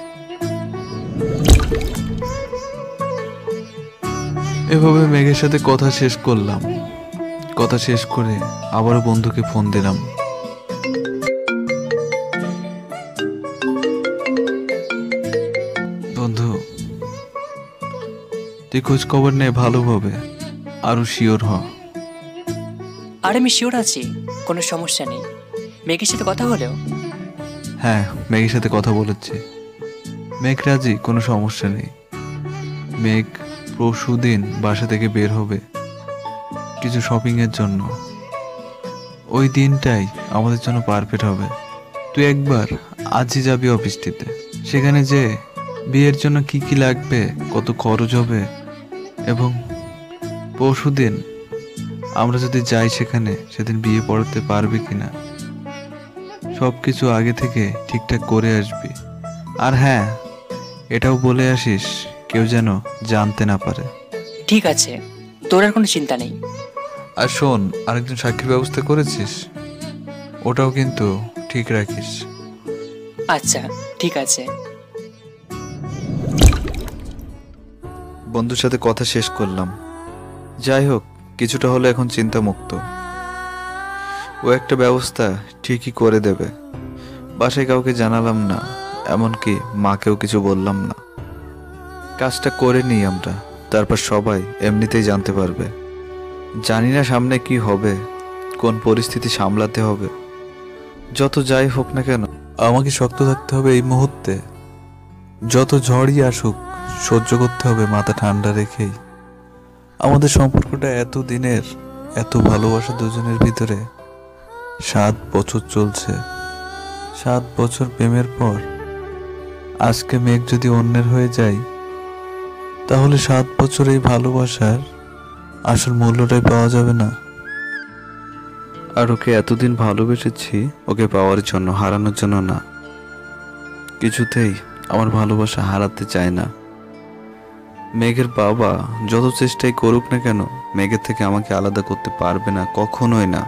এভাবে মেঘের সাথে কথা শেষ করলাম। কথা শেষ করে আবারও বন্ধুকে ফোন দিলাম। বন্ধু, তুই খোঁজ খবর নে ভালোভাবে, আরো শিওর হ। আর আমি শিওর আছি, কোনো সমস্যা নেই। মেঘের সাথে কথা হলেও? হ্যাঁ, মেঘের সাথে কথা বলেছি। মেঘ রাজি, কোনো সমস্যা নেই। মেঘ পরশুদিন বাসা থেকে বের হবে কিছু শপিং এর জন্য। ওই দিনটাই আমাদের জন্য পারফেক্ট হবে। তুই একবার আজই যাবি অফিসটিতে, সেখানে যে বিয়ের জন্য কি কি লাগবে, কত খরচ হবে, এবং পরশুদিন আমরা যদি যাই সেখানে, সেদিন বিয়ে পড়াতে পারবে কিনা, সব কিছু আগে থেকে ঠিকঠাক করে আসবি। আর হ্যাঁ, এটাও বলে আসিস কেউ যেন জানতে না পারে। ঠিক আছে, তোর আর কোনো চিন্তা নেই। আর শোন, আরেকজন সাক্ষীর ব্যবস্থা করেছিস? ওটাও কিন্তু ঠিক রাখিস। আচ্ছা ঠিক আছে। বন্ধুর সাথে কথা শেষ করলাম। যাই হোক, কিছুটা হলে এখন চিন্তামুক্ত। ও একটা ব্যবস্থা ঠিকই করে দেবে। বাসায় কাউকে জানালাম না, এমনকি মাকেও কিছু বললাম না। কাজটা করে নিই আমরা, তারপর সবাই এমনিতেই জানতে পারবে। জানি না সামনে কি হবে, কোন পরিস্থিতি সামলাতে হবে। যত যাই হোক না কেন, আমাকে শক্ত থাকতে হবে এই মুহূর্তে। যত ঝড়ই আসুক সহ্য করতে হবে মাথা ঠান্ডা রেখেই। আমাদের সম্পর্কটা এত দিনের, এত ভালোবাসা দুজনের ভিতরে 7 বছর চলছে। 7 বছর প্রেমের পর আজকে মেঘ যদি অন্যের হয়ে যায়, তাহলে 7 বছর এই ভালোবাসার আসল মূল্যটাই পাওয়া যাবে না। আর ওকে এতদিন ভালোবেসেছি ওকে পাওয়ার জন্য, হারানোর জন্য না। কিছুতেই আমার ভালোবাসা হারাতে চায় না। মেঘের বাবা যত চেষ্টাই করুক না কেন, মেঘের থেকে আমাকে আলাদা করতে পারবে না, কখনোই না।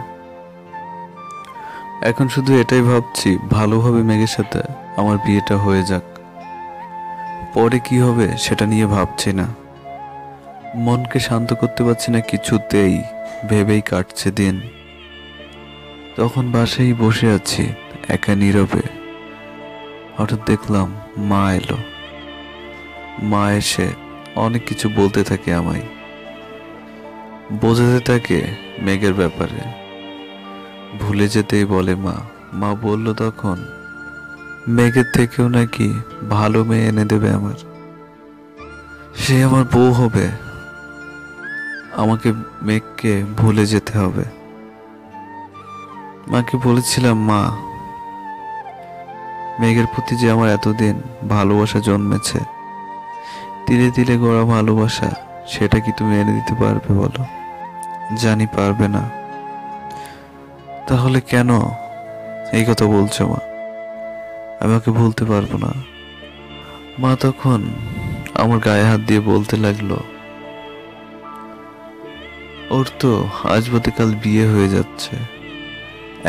এখন শুধু এটাই ভাবছি, ভালোভাবে মেঘের সাথে আমার বিয়েটা হয়ে যাক। পরে কি হবে সেটা নিয়ে ভাবছি না। মনকে শান্ত করতে পারছি না কিছুতেই, ভেবেই কাটছে দিন। তখন বাসায় বসে আছি একা নীরবে। হঠাৎ দেখলাম মা এলো। মা এসে অনেক কিছু বলতে থাকে আমায়, বোঝাতে থাকে মেঘের ব্যাপারে। ভুলে যেতেই বলে মা। মা বলল তখন মেঘের থেকেও নাকি ভালো মেয়ে এনে দেবে আমার, সে আমার বউ হবে। আমাকে মেঘকে ভুলে যেতে হবে। মাকে বলেছিলাম, মা, মেঘের প্রতি যে আমার এতদিন ভালোবাসা জন্মেছে, ধীরে ধীরে গড়া ভালোবাসা, সেটা কি তুমি এনে দিতে পারবে বলো? জানি পারবে না। তাহলে কেন এই কথা বলছো মা? আমি ওকে ভুলতে পারবো না। মা তখন আমার গায়ে হাত দিয়ে বলতে লাগলো, ওর তো আজ বাদে কাল বিয়ে হয়ে যাচ্ছে,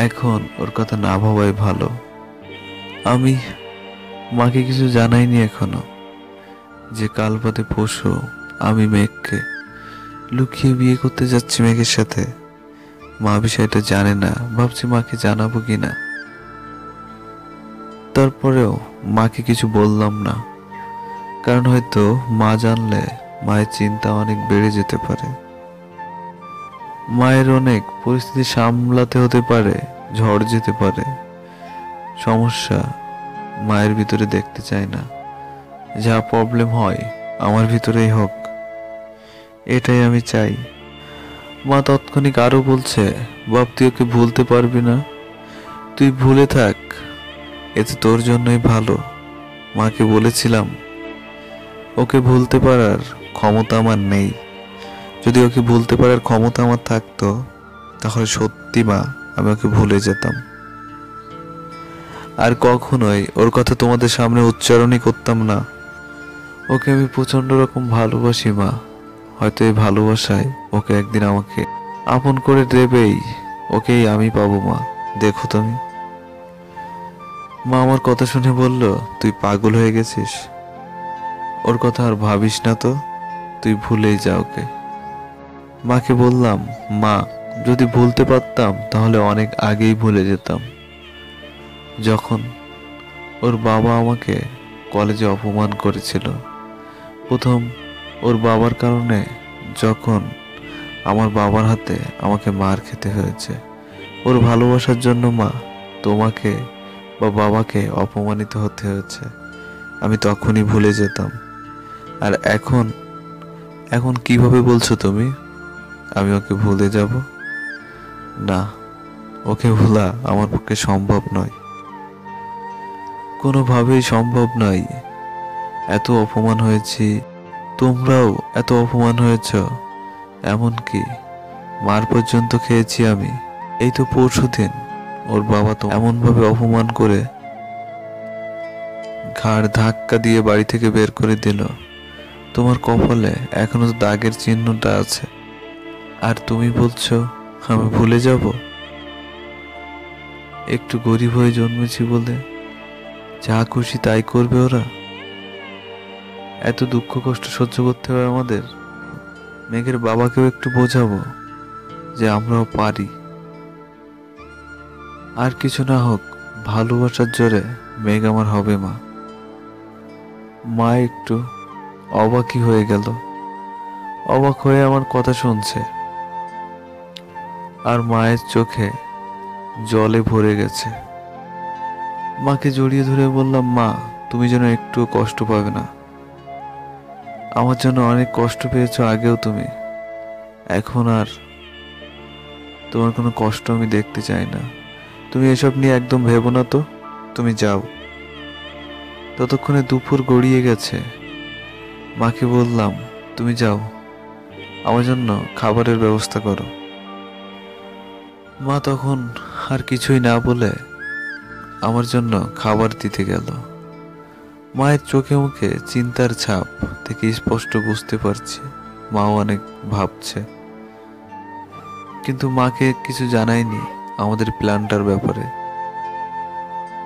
এখন ওর কথা না ভাবাই ভালো। আমি মাকে কিছু জানাইনি এখনো যে কাল বাদে পরশু আমি মেঘকে লুকিয়ে বিয়ে করতে যাচ্ছি মেঘের সাথে। মা বিষয়টা জানে না, ভাবছি মাকে জানাবো কিনা। তারপরেও মাকে কিছু বললাম না, কারণ হয়তো মা জানলে মায়ের চিন্তা অনেক বেড়ে যেতে পারে। মায়ের অনেক পরিস্থিতি সামলাতে হতে পারে, ঝড় যেতে পারে। সমস্যা মায়ের ভিতরে দেখতে চায় না, যা প্রবলেম হয় আমার ভিতরেই হোক, এটাই আমি চাই। মা তৎক্ষণিক আরো বলছে, বাপ তুই ওকে ভুলতে পারবি না, তুই ভুলে থাক, এতে তোর জন্যই ভালো। মাকে বলেছিলাম ওকে ভুলতে পারার ক্ষমতা আমার নেই। যদি ওকে ভুলতে পারার ক্ষমতা আমার থাকতো তাহলে সত্যি মা আমি ওকে ভুলে যেতাম, আর কখনোই ওর কথা তোমাদের সামনে উচ্চারণই করতাম না। ওকে আমি প্রচন্ড রকম ভালোবাসি মা, হয়তো এই ভালোবাসায় ওকে একদিন আমাকে আপন করে দেবেই, ওকেই আমি পাবো মা, দেখো তুমি। মা আমার কথা শুনে বলল, তুই পাগল হয়ে গেছিস, ওর কথা আর ভাবিস না তো, তুই ভুলেই যা ওকে। মাকে বললাম, মা যদি ভুলতে পারতাম তাহলে অনেক আগেই ভুলে যেতাম। যখন ওর বাবা আমাকে কলেজে অপমান করেছিল, প্রথম ওর বাবার কারণে, যখন আমার বাবার হাতে আমাকে মার খেতে হয়েছে, ওর ভালোবাসার জন্য মা তোমাকে বা বাবাকে অপমানিত হতে হয়েছে, আমি তখনই ভুলে যেতাম। আর এখন এখন কিভাবে বলছো তুমি আমি ওকে ভুলে যাব? না, ওকে ভোলা আমার পক্ষে সম্ভব নয়, কোনোভাবেই সম্ভব নয়। এত অপমান হয়েছি, তোমরাও এত অপমান হয়েছ, এমনকি মার পর্যন্ত খেয়েছি আমি। এই তো পরশুদিন ওর বাবা তো এমনভাবে অপমান করে ঘাড় ধাক্কা দিয়ে বাড়ি থেকে বের করে দিল। তোমার কপালে এখনো তো দাগের চিহ্নটা আছে, আর তুমি বলছো আমি ভুলে যাব? একটু গরিব হয়ে জন্মেছি বলে যা খুশি তাই করবে ওরা? এত দুঃখ কষ্ট সহ্য করতে হয় আমাদের? মেঘের বাবাকেও একটু বোঝাবো যে আমরাও পারি। আর কিছু না হোক, ভালোবাসার জোরে মেঘ আমার হবে মা। মা একটু অবাকই হয়ে গেল, অবাক হয়ে আমার কথা শুনছে, আর মায়ের চোখে জলে ভরে গেছে। মাকে জড়িয়ে ধরে বললাম, মা তুমি যেন একটু কষ্ট পাবে না, আমার জন্য অনেক কষ্ট পেয়েছো আগেও তুমি, এখন আর তোমার কোনো কষ্ট আমি দেখতে চাই না। তুমি এসব নিয়ে একদম ভেবো না তো, তুমি যাও। ততক্ষণে দুপুর গড়িয়ে গেছে। মাকে বললাম, তুমি যাও, আমার জন্য খাবারের ব্যবস্থা করো। মা তখন আর কিছুই না বলে আমার জন্য খাবার দিতে গেল। মায়ের চোখে মুখে চিন্তার ছাপ থেকে স্পষ্ট বুঝতে পারছি মাও অনেক ভাবছে, কিন্তু মাকে কিছু জানায়নি আমাদের প্ল্যানটার ব্যাপারে।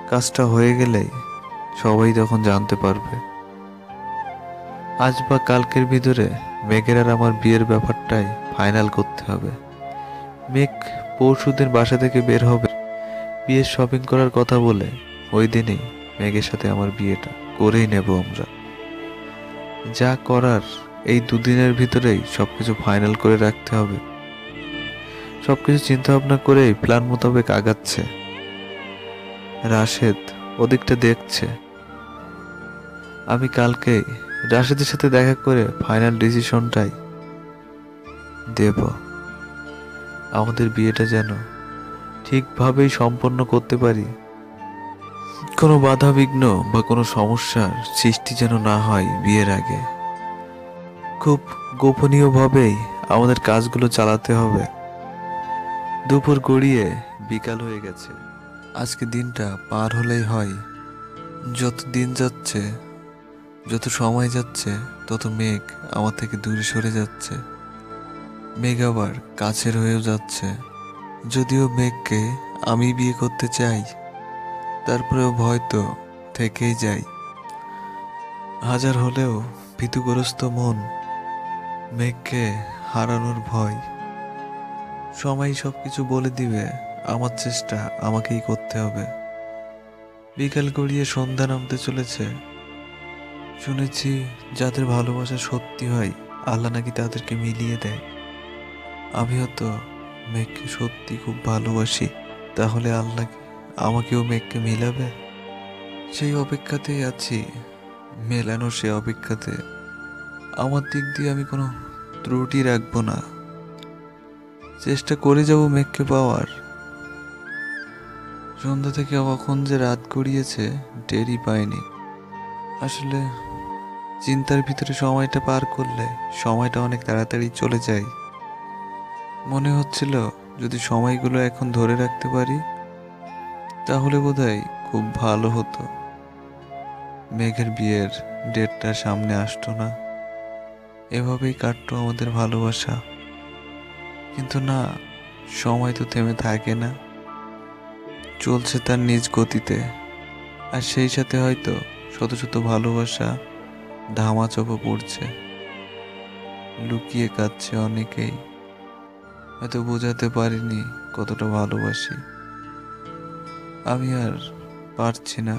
কাজটা হয়ে গেলেই সবাই তখন জানতে পারবে। আজ বা কালকের ভিতরে মেঘের আর আমার বিয়ের ব্যাপারটাই ফাইনাল করতে হবে। মেঘ পরশুদিন বাসা থেকে বের হবে বিয়ের শপিং করার কথা বলে। ওই দিনই মেঘের সাথে আমার বিয়েটা করেই নেব আমরা। যা করার এই দুদিনের ভিতরেই সবকিছু ফাইনাল করে রাখতে হবে। সবকিছু চিন্তা ভাবনা করেই প্ল্যান মোতাবেক আগাচ্ছে। রাশেদ ওদিকটা দেখছে। আমি কালকেই রাশেদের সাথে দেখা করে ফাইনাল ডিসিশনটাই দেব। আমাদের বিয়েটা যেন ঠিকভাবেই সম্পন্ন করতে পারি, কোনো বাধা বিঘ্ন বা কোনো সমস্যার সৃষ্টি যেন না হয় বিয়ের আগে। খুব গোপনীয়ভাবেই আমাদের কাজগুলো চালাতে হবে। দুপুর গড়িয়ে বিকাল হয়ে গেছে। আজকে দিনটা পার হলেই হয়। যত দিন যাচ্ছে, যত সময় যাচ্ছে, তত মেঘ আমার থেকে দূরে সরে যাচ্ছে। মেঘ আবার কাছের হয়েও যাচ্ছে। যদিও মেঘকে আমি বিয়ে করতে চাই, তারপরেও ভয় তো থেকেই যায়। হাজার হলেও ভীতুগ্রস্ত মন, মেঘকে হারানোর ভয়। সময় সবকিছু বলে দিবে, আমার চেষ্টা আমাকেই করতে হবে। বিকাল গড়িয়ে সন্ধ্যা নামতে চলেছে। শুনেছি যাদের ভালোবাসা সত্যি হয়, আল্লাহ নাকি তাদেরকে মিলিয়ে দেয়। আমিও তো মেঘকে সত্যি খুব ভালোবাসি। তাহলে আল্লাহ কি আমাকেও মেঘকে মিলাবে? সেই অপেক্ষাতেই আছি, মেলানোর সে অপেক্ষাতে। আমার দিক দিয়ে আমি কোনো ত্রুটি রাখবো না, চেষ্টা করে যাব মেঘকে পাওয়ার। সন্ধ্যা থেকে কখন যে রাত গড়িয়েছে টেরই পাইনি। আসলে চিন্তার ভিতরে সময়টা পার করলে সময়টা অনেক তাড়াতাড়ি চলে যায়। মনে হচ্ছিল যদি সময়গুলো এখন ধরে রাখতে পারি তাহলে বোধহয় খুব ভালো হতো। মেঘের বিয়ের ডেটটা সামনে আসতো না, এভাবেই কাটতো আমাদের ভালোবাসা। কিন্তু না, সময় তো থেমে থাকে না, চলছে তার নিজ গতিতে। আর সেই সাথে হয়তো শত শত ভালোবাসা ধামাচাপা পড়ছে, লুকিয়ে কাঁদছে অনেকেই। হয়তো বোঝাতে পারিনি কতটা ভালোবাসি। আমি আর পারছি না।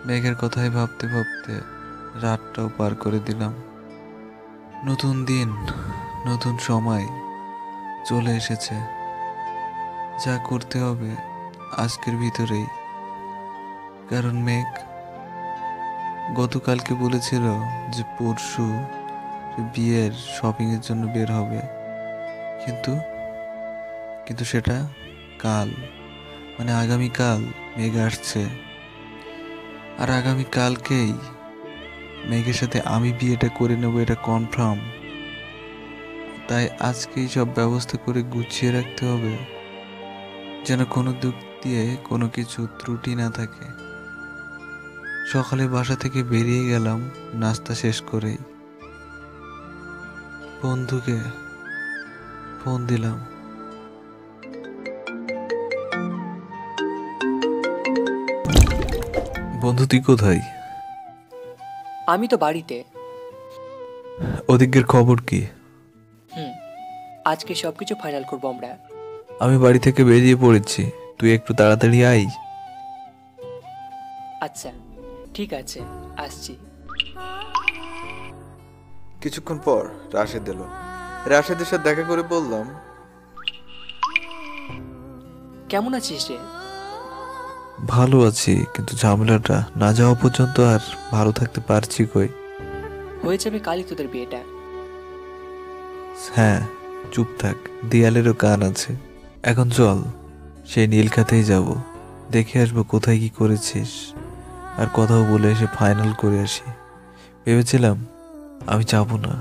মেঘের কথাই ভাবতে ভাবতে রাতটাও পার করে দিলাম। নতুন দিন, নতুন সময় চলে এসেছে। যা করতে হবে আজকের ভিতরেই। কারণ মেঘ গতকালকে বলেছিল যে পরশু সে বিয়ের শপিংয়ের জন্য বের হবে, কিন্তু সেটা কাল, মানে আগামীকাল মেঘ আসছে। আর আগামীকালকেই মেঘের সাথে আমি বিয়েটা করে নেব, এটা কনফার্ম। তাই আজকেই সব ব্যবস্থা করে গুছিয়ে রাখতে হবে, যেন কোনো দিক দিয়ে কোনো কিছু ত্রুটি না থাকে। সকালে বাসা থেকে বেরিয়ে গেলাম নাস্তা শেষ করেই। বন্ধুকে ফোন দিলাম। বন্ধু তুই কোথায়? আমি তো বাড়িতে। ওদিকের খবর কি? আজকে সবকিছু ফাইনাল করবো আমরা। আমি বাড়ি থেকে বেরিয়ে পড়েছি, তুই একটু তাড়াতাড়ি আয়। আচ্ছা ঠিক আছে, আসছি। কিছুক্ষণ পর রাশেদ এলো। রাশেদের সাথে দেখা করে বললাম, কেমন আছিস রে? ভালো আছি, কিন্তু ঝামেলাটা না যাওয়া পর্যন্ত আর ভালো থাকতে পারছি কই। হয়ে যাবে কালই তোদের বিয়েটা। হ্যাঁ, চুপ থাক, দেয়ালেরও কান আছে। এখন চল, সেই নীলখাতেই যাব, দেখে আসবো কোথায় কি করেছিস, আর কথাও বলে এসে ফাইনাল করে আসি। ভেবেছিলাম আমি যাব না,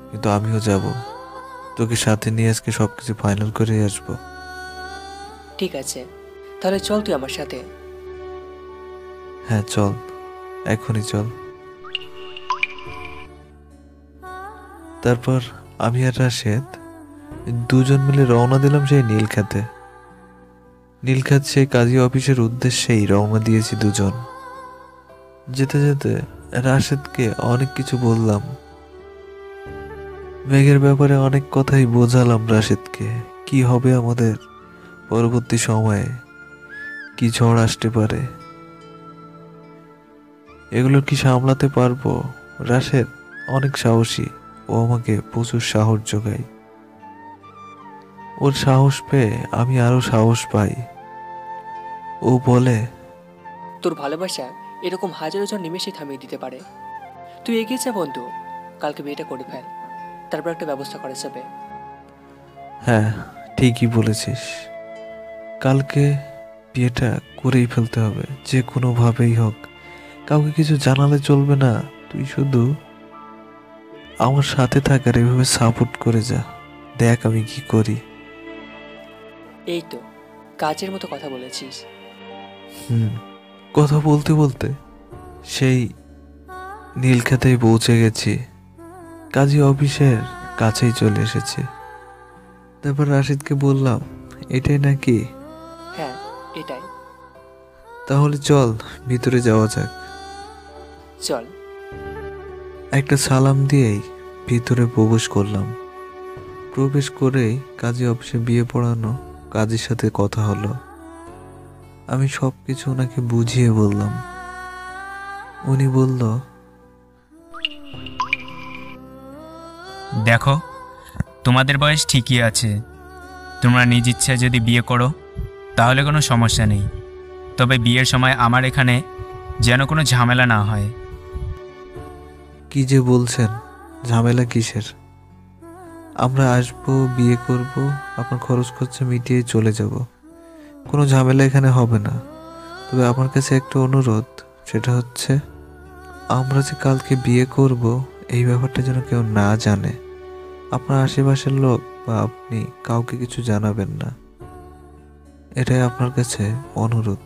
কিন্তু আমিও যাব। তোকে সাথে নিয়ে আজকে সবকিছু ফাইনাল করে আসবো। ঠিক আছে, তাহলে চল তুই আমার সাথে। হ্যাঁ চল, এখনই চল। তারপর আমি আর রাশেদ দুজন মিলে রওনা দিলাম সেই নীলখাতে। নীলখাত সেই কাজী অফিসের উদ্দেশ্যেই রওনা দিয়েছি দুজন। যেতে যেতে রাশেদকে অনেক কিছু বললাম, মেঘের ব্যাপারে অনেক কথাই বোঝালাম রাশেদকে। কি হবে আমাদের পরবর্তী সময়ে, কি ঝড় আসতে পারে, এগুলো কি সামলাতে পারবো। রাশেদ অনেক সাহসী, ও আমাকে প্রচুর সাহস যোগায়। ওর সাহস পেয়ে আমি আরো সাহস পাই। ও বলে, তোর ভালোবাসা এরকম হাজারো জন নিমেষে থামিয়ে দিতে পারে। তুই এগিয়ে যা বন্ধু, কালকে বিয়েটা করে ফেল, তারপর একটা ব্যবস্থা করা যাবে। হ্যাঁ ঠিকই বলেছিস, কালকে বিয়েটা করেই ফেলতে হবে, যে কোনোভাবেই হোক। কাউকে কিছু জানালে চলবে না। তুই শুধু আমার সাথে থাকার এভাবে সাপোর্ট করে যা, দেখ আমি কি করি। এই তো কাজের মতো কথা বলেছিস। কথা বলতে বলতে সেই নীলখাতেই পৌঁছে গেছি। কাজী অফিসের কাছেই চলে এসেছি। তারপর রাশিদকে বললাম, এটাই নাকি? হ্যাঁ, এটাই। তাহলে চল ভিতরে যাওয়া যাক। চল। একটা সালাম দিয়েই ভিতরে প্রবেশ করলাম। প্রবেশ করেই কাজী অফিসে বিয়ে পড়ানো কাজীর সাথে কথা হলো। আমি সব কিছু ওনাকে বুঝিয়ে বললাম। উনি বলল, দেখো, তোমাদের বয়স ঠিকই আছে। তোমরা নিজ ইচ্ছায় যদি বিয়ে করো তাহলে কোনো সমস্যা নেই, তবে বিয়ের সময় আমার এখানে যেন কোনো ঝামেলা না হয়। কি যে বলছেন, ঝামেলা কিসের? আমরা আসবো, বিয়ে করব, আপনার খরচ খরচা মিটিয়ে চলে যাব। কোনো ঝামেলা এখানে হবে না। তবে আমার কাছে একটা অনুরোধ, সেটা হচ্ছে আমরা যে কালকে বিয়ে করব এই ব্যাপারটা যেন কেউ না জানে। আপনার আশেপাশের লোক বা আপনি কাউকে কিছু জানাবেন না, এটাই আপনার কাছে অনুরোধ।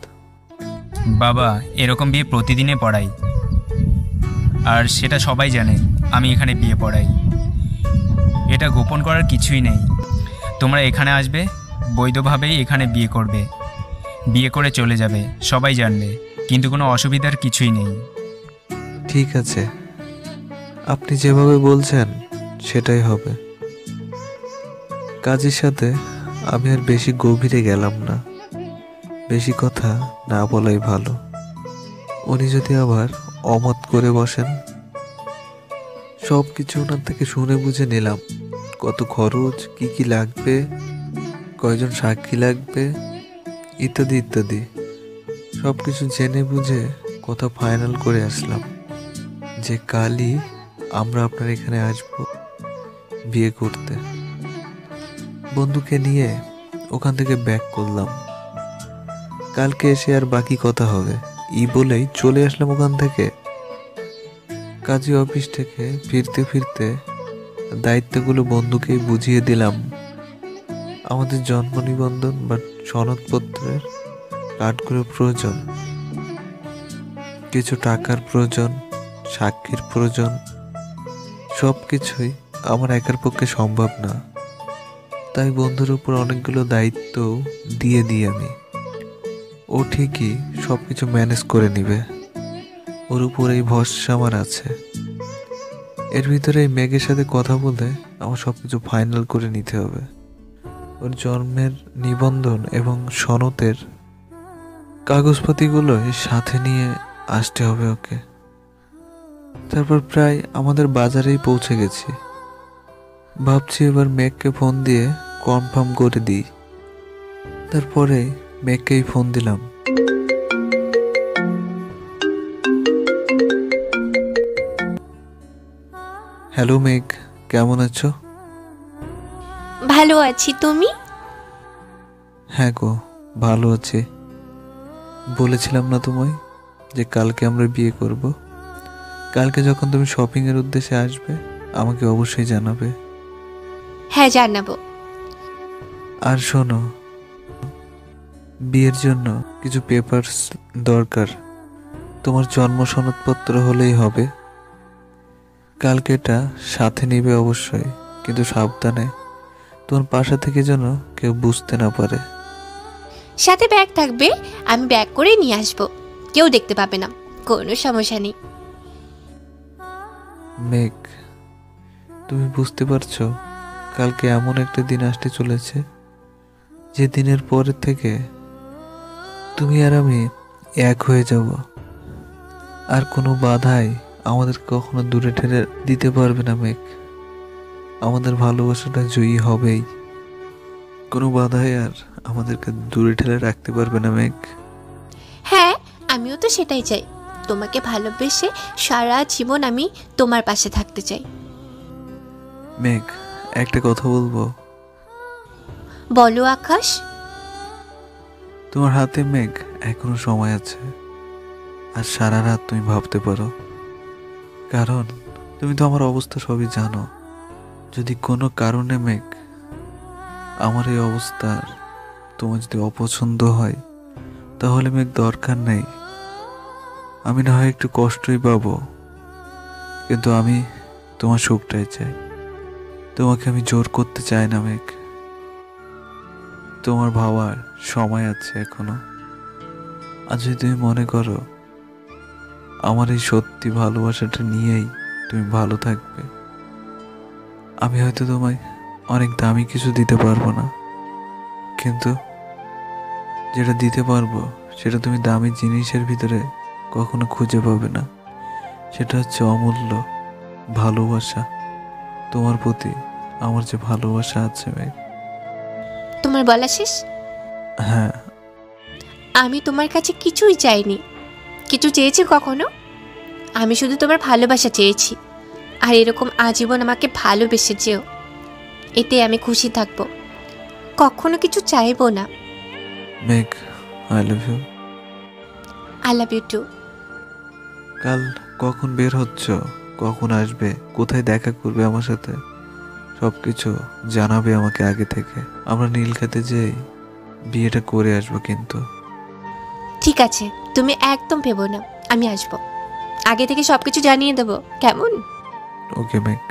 বাবা, এরকম বিয়ে প্রতিদিনে পড়াই, আর সেটা সবাই জানে আমি এখানে বিয়ে পড়াই। এটা গোপন করার কিছুই নেই। তোমরা এখানে আসবে, বৈধভাবেই এখানে বিয়ে করবে, বিয়ে করে চলে যাবে, সবাই জানবে, কিন্তু কোনো অসুবিধার কিছুই নেই। ঠিক আছে, আপনি যেভাবে বলছেন সেটাই হবে। কাজের সাথে আমি আর বেশি গভীরে গেলাম না। বেশি কথা না বলাই ভালো। উনি যদি আবার অমত করে বসেন। সব কিছু ওনার থেকে শুনে বুঝে নিলাম, কত খরচ, কি কি লাগবে, কয়জন সাক্ষী লাগবে, ইত্যাদি ইত্যাদি। সব কিছু জেনে বুঝে কথা ফাইনাল করে আসলাম যে কালই আমরা আপনার এখানে আসব বিয়ে করতে। বন্ধুকে নিয়ে ওখান থেকে ব্যাক করলাম। কালকে এসে আর বাকি কথা হবে বলেই চলে আসলাম ওখান থেকে। কাজী অফিস থেকে ফিরতে ফিরতে দায়িত্বগুলো বন্ধুকেই বুঝিয়ে দিলাম। আমাদের জন্ম নিবন্ধন বা সনদপত্রের কার্ডগুলো প্রয়োজন, কিছু টাকার প্রয়োজন, সাক্ষীর প্রয়োজন। সব কিছুই আমার একার পক্ষে সম্ভব না, তাই বন্ধুর উপর অনেকগুলো দায়িত্ব দিয়ে দিই আমি। ও ঠিকই সব কিছু ম্যানেজ করে নিবে, ওর উপর এই ভরসা আমার আছে। এর ভিতরে এই মেঘের সাথে কথা বলে আমার সব কিছু ফাইনাল করে নিতে হবে। ওর জন্মের নিবন্ধন এবং সনদের কাগজপাতিগুলো সাথে নিয়ে আসতে হবে ওকে। তারপর প্রায় আমাদের বাজারেই পৌঁছে গেছি। ভাবছি এবার মেঘকে ফোন দিয়ে কনফার্ম করে দিই। তারপরে মেঘকেই ফোন দিলাম। হ্যালো মেঘ, কেমন আছো? ভালো আছি, তুমি? হ্যাঁ গো, ভালো আছি। বলেছিলাম না তোমায় যে কালকে আমরা বিয়ে করব? কালকে যখন তুমি শপিং এর উদ্দেশ্যে আসবে আমাকে অবশ্যই জানাবে। হ্যাঁ, জানাবো। আর শোনো, বিয়ের জন্য কিছু পেপারস দরকার। তোমার জন্ম সনদপত্র হলেই হবে। কালকে এটা সাথে নিবে অবশ্যই, কিন্তু সাবধানে, তোমার বাসা থেকে যেন কেউ বুঝতে না পারে। সাথে ব্যাগ থাকবে, আমি ব্যাগ করে নিয়ে আসবো, কেউ দেখতে পাবে না, কোনো সমস্যা নেই। মেঘ, তুমি বুঝতে পারছো কালকে এমন একটা দিন আসতে চলেছে যে দিনের পরের থেকে তুমি আর আমি এক হয়ে যাব। আর কোনো বাধাই আমাদের কখনো দূরে ঠেলে দিতে পারবে না মেঘ। আমাদের ভালোবাসাটা জয়ী হবেই। কোনো বাধাই আর আমাদেরকে দূরে ঠেলে রাখতে পারবে না মেঘ। হ্যাঁ, আমিও তো সেটাই চাই। তোমাকে ভালোবেসে সারা জীবন আমি তোমার পাশে থাকতে চাই। মেঘ, একটা কথা বলবো? বলো আকাশ। তোমার হাতে মেঘ এখনো সময় আছে, আর সারা রাত তুমি ভাবতে পারো, কারণ তুমি তো আমার অবস্থা সবই জানো। যদি কোনো কারণে মেঘ আমার এই অবস্থার তোমার যদি অপছন্দ হয়, তাহলে মেঘ দরকার নেই, আমি না হয় একটু কষ্টই পাবো, কিন্তু আমি তোমার সুখটাই চাই। তোমাকে আমি জোর করতে চাই না মেঘ। তোমার ভাবার সময় আছে এখনো। আজ যদি তুমি মনে করো আমার এই সত্যি ভালোবাসাটা নিয়েই তুমি ভালো থাকবে, আমি হয়তো তোমায় অনেক দামি কিছু দিতে পারবো না, কিন্তু যেটা দিতে পারবো সেটা তুমি দামি জিনিসের ভিতরে কখনো খুঁজে পাবে না। সেটা হচ্ছে অমূল্য ভালোবাসা। তোমার প্রতি আমার যে ভালোবাসা আছে মেঘ। তোমার বলা শেষ? হ্যাঁ, আমি তোমার কাছে কিছুই চাইনি। কিছু চেয়েছি কখনো? আমি শুধু তোমার ভালোবাসা চেয়েছি। আর এরকম আজীবন আমাকে ভালোবেসে যেও, এতে আমি খুশি থাকবো। কখনো কিছু চাইবো না। Megh, I love you. I love you too. কাল কখন বের হচ্ছ, কখন আসবে, কোথায় দেখা করবে আমার সাথে, সবকিছু জানাবে আমাকে আগে থেকে। আমরা নীলক্ষেতে যেয়ে বিয়েটা করে আসবো কিন্তু। ঠিক আছে, তুমি একদম ভেবো না, আমি আসবো। আগে থেকে সবকিছু জানিয়ে দেবো, কেমন? ওকে মেঘ,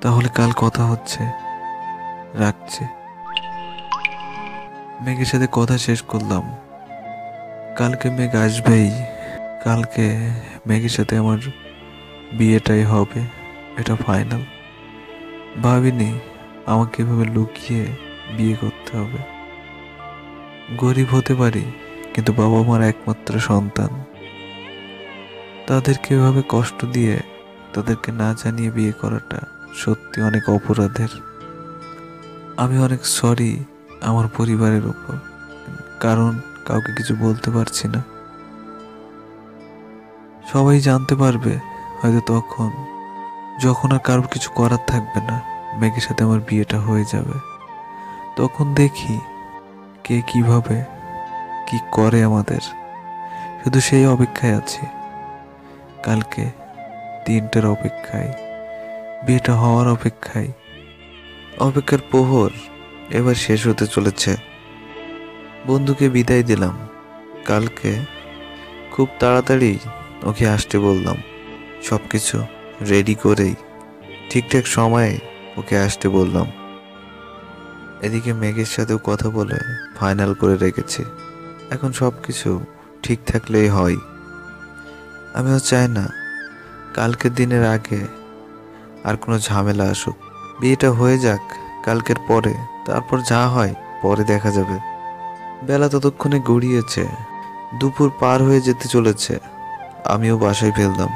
তাহলে কাল কথা হচ্ছে, রাখছি। মেঘের সাথে কথা শেষ করলাম। কালকে মেঘ আসবেই। কালকে মেঘের সাথে আমার বিয়েটাই হবে, এটা ফাইনাল। ভাবিনি আমাকে এভাবে লুকিয়ে বিয়ে করতে হবে। গরিব হতে পারি, কিন্তু বাবা মার একমাত্র সন্তান। তাদেরকে এভাবে কষ্ট দিয়ে তাদেরকে না জানিয়ে বিয়ে করাটা সত্যি অনেক অপরাধের। আমি অনেক সরি আমার পরিবারের উপর, কারণ কাউকে কিছু বলতে পারছি না। সবাই জানতে পারবে হয়তো তখন, যখন আর কারোর কিছু করার থাকবে না, মেঘের সাথে আমার বিয়েটা হয়ে যাবে। তখন দেখি কে কিভাবে কি করে আমাদের। শুধু সেই অপেক্ষায় আছি, কালকে 3টার অপেক্ষায়, বিয়েটা হওয়ার অপেক্ষায়। অপেক্ষার প্রহর এবার শেষ হতে চলেছে। বন্ধুকে বিদায় দিলাম। কালকে খুব তাড়াতাড়ি ওকে আসতে বললাম। সব কিছু রেডি করেই ঠিকঠাক সময়ে ওকে আসতে বললাম। এদিকে মেঘের সাথেও কথা বলে ফাইনাল করে রেখেছি। এখন সব কিছু ঠিক থাকলেই হয়। আমিও চাই না কালকের দিনের আগে আর কোনো ঝামেলা আসুক। বিয়েটা হয়ে যাক কালকের পরে, তারপর যা হয় পরে দেখা যাবে। বেলা ততক্ষণে গড়িয়েছে, দুপুর পার হয়ে যেতে চলেছে। আমিও বাসায় ফেললাম।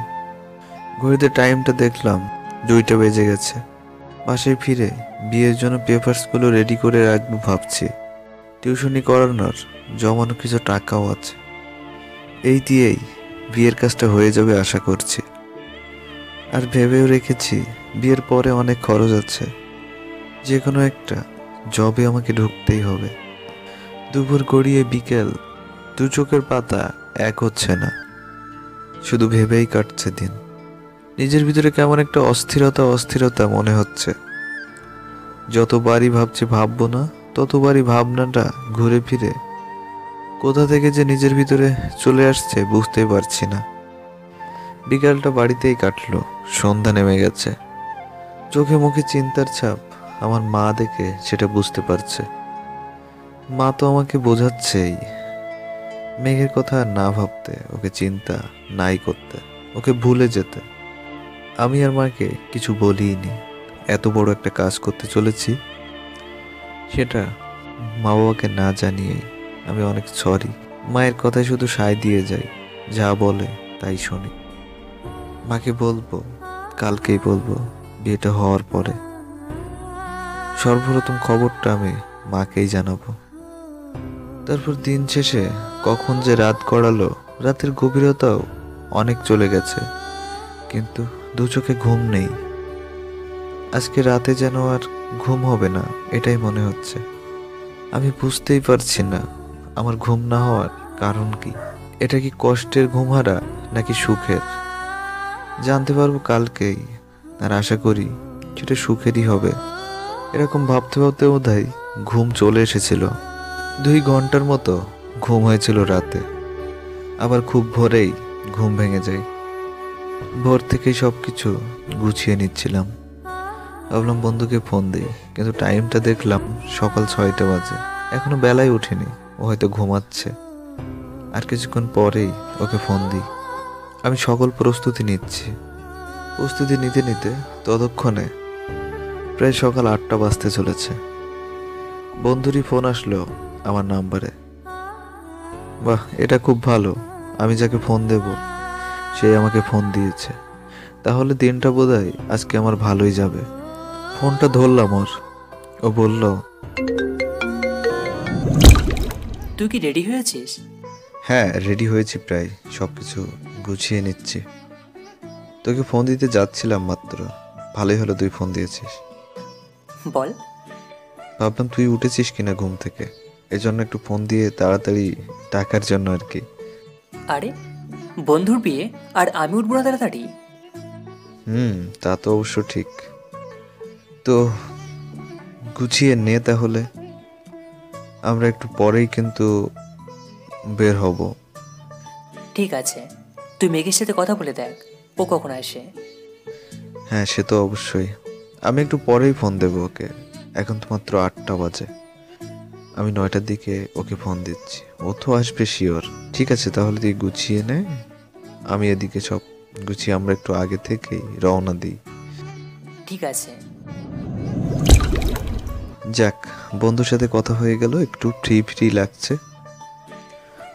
ঘড়িতে টাইমটা দেখলাম 2টা বেজে গেছে। বাসায় ফিরে বিয়ের জন্য পেপারসগুলো রেডি করে রাখবো ভাবছি। টিউশনি করানোর জমানো কিছু টাকাও আছে, এই দিয়েই বিয়ের কাজটা হয়ে যাবে আশা করছি। আর ভেবেও রেখেছি বিয়ের পরে অনেক খরচ আছে, যে কোনো একটা জবে আমাকে ঢুকতেই হবে। দুপুর গড়িয়ে বিকেল, 2 চোখের পাতা এক হচ্ছে না। শুধু ভেবেই কাটছে দিন। নিজের ভিতরে কেমন একটা অস্থিরতা মনে হচ্ছে। যতবারই ভাবছি ভাববো না, ততবারই ভাবনাটা ঘুরে ফিরে কোথা থেকে যে নিজের ভিতরে চলে আসছে বুঝতেই পারছি না। বিকালটা বাড়িতেই কাটলো, সন্ধ্যা নেমে গেছে। চোখে মুখে চিন্তার ছাপ আমার মা দেখে সেটা বুঝতে পারছে। মা তো আমাকে বোঝাচ্ছেই মেঘের কথা আর না ভাবতে, ওকে চিন্তা নাই করতে, ওকে ভুলে যেতে। আমি আর মাকে কিছু বলিনি। এত বড় একটা কাজ করতে চলেছি, সেটা মা বাবাকে না জানিয়েই। আমি অনেক সরি। মায়ের কথায় শুধু সায় দিয়ে যাই, যা বলে তাই শুনি। মাকে বলবো, কালকেই বলবো, বিয়েটা হওয়ার পরে। সর্বপ্রথম খবরটা আমি মাকেই জানাবো। তারপর দিন শেষে কখন যে রাত গড়ালো, রাতের গভীরতাও অনেক চলে গেছে, কিন্তু 2 চোখে ঘুম নেই। আজকে রাতে যেন আর ঘুম হবে না, এটাই মনে হচ্ছে। আমি বুঝতেই পারছি না আমার ঘুম না হওয়ার কারণ কি। এটা কি কষ্টের ঘুম হারা নাকি সুখের? জানতে পারবো কালকেই, আর আশা করি সেটা সুখেরই হবে। এরকম ভাবতে ভাবতে বোধহয় ঘুম চলে এসেছিল। 2 ঘন্টার মতো ঘুম হয়েছিল রাতে, আবার খুব ভোরেই ঘুম ভেঙে যায়। ভোর থেকেই সব কিছু গুছিয়ে নিচ্ছিলাম। ভাবলাম বন্ধুকে ফোন দিই, কিন্তু টাইমটা দেখলাম সকাল 6টা বাজে। এখনো বেলায় উঠেনি, ও হয়তো ঘুমাচ্ছে। আর কিছুক্ষণ পরেই ওকে ফোন দিই। আমি সকল প্রস্তুতি নিচ্ছি। প্রস্তুতি নিতে নিতে ততক্ষণে প্রায় সকাল 8টা বাজতে চলেছে। বন্ধুরই ফোন আসলো আমার নাম্বারে। বাহ, এটা খুব ভালো। আমি যাকে ফোন দেব সে আমাকে ফোন দিয়েছে, তাহলে দিনটা বোধহয় আজকে আমার ভালোই যাবে। ফোনটা ধরলাম ওর। ও বলল, তুই কি রেডি হয়েছিস? হ্যাঁ রেডি হয়েছি, প্রায় সব কিছু গুছিয়ে নিচ্ছি। তোকে ফোন দিতে যাচ্ছিলাম মাত্র। ভালোই হলো তুই ফোন দিয়েছিস। বল। ভাবলাম তুই উঠেছিস কিনা ঘুম থেকে, এজন্য একটু ফোন দিয়ে তাড়াতাড়ি ডাকার জন্য আর কি। আরে বন্ধুর বিয়ে আর আমি উঠবো না তাড়াতাড়ি? তা তো অবশ্য ঠিক। তো গুছিয়ে নে তাহলে, আমরা একটু পরেই কিন্তু বের হব। ঠিক আছে, তুই মেঘের সাথে কথা বলে দেখ ও কখন আসে। হ্যাঁ সে তো অবশ্যই। আমি একটু পরেই ফোন দেবো ওকে। এখন তো মাত্র 8টা বাজে। আমি 9টার দিকে ওকে ফোন দিচ্ছি। ও তো আসবে শিওর। ঠিক আছে, তাহলে তুই গুছিয়ে নে, আমি এদিকে সব গুছিয়ে আমরা একটু আগে থেকেই রওনা দিই। ঠিক আছে। যাক, বন্ধুর সাথে কথা হয়ে গেল, একটু ফ্রি ফ্রি লাগছে।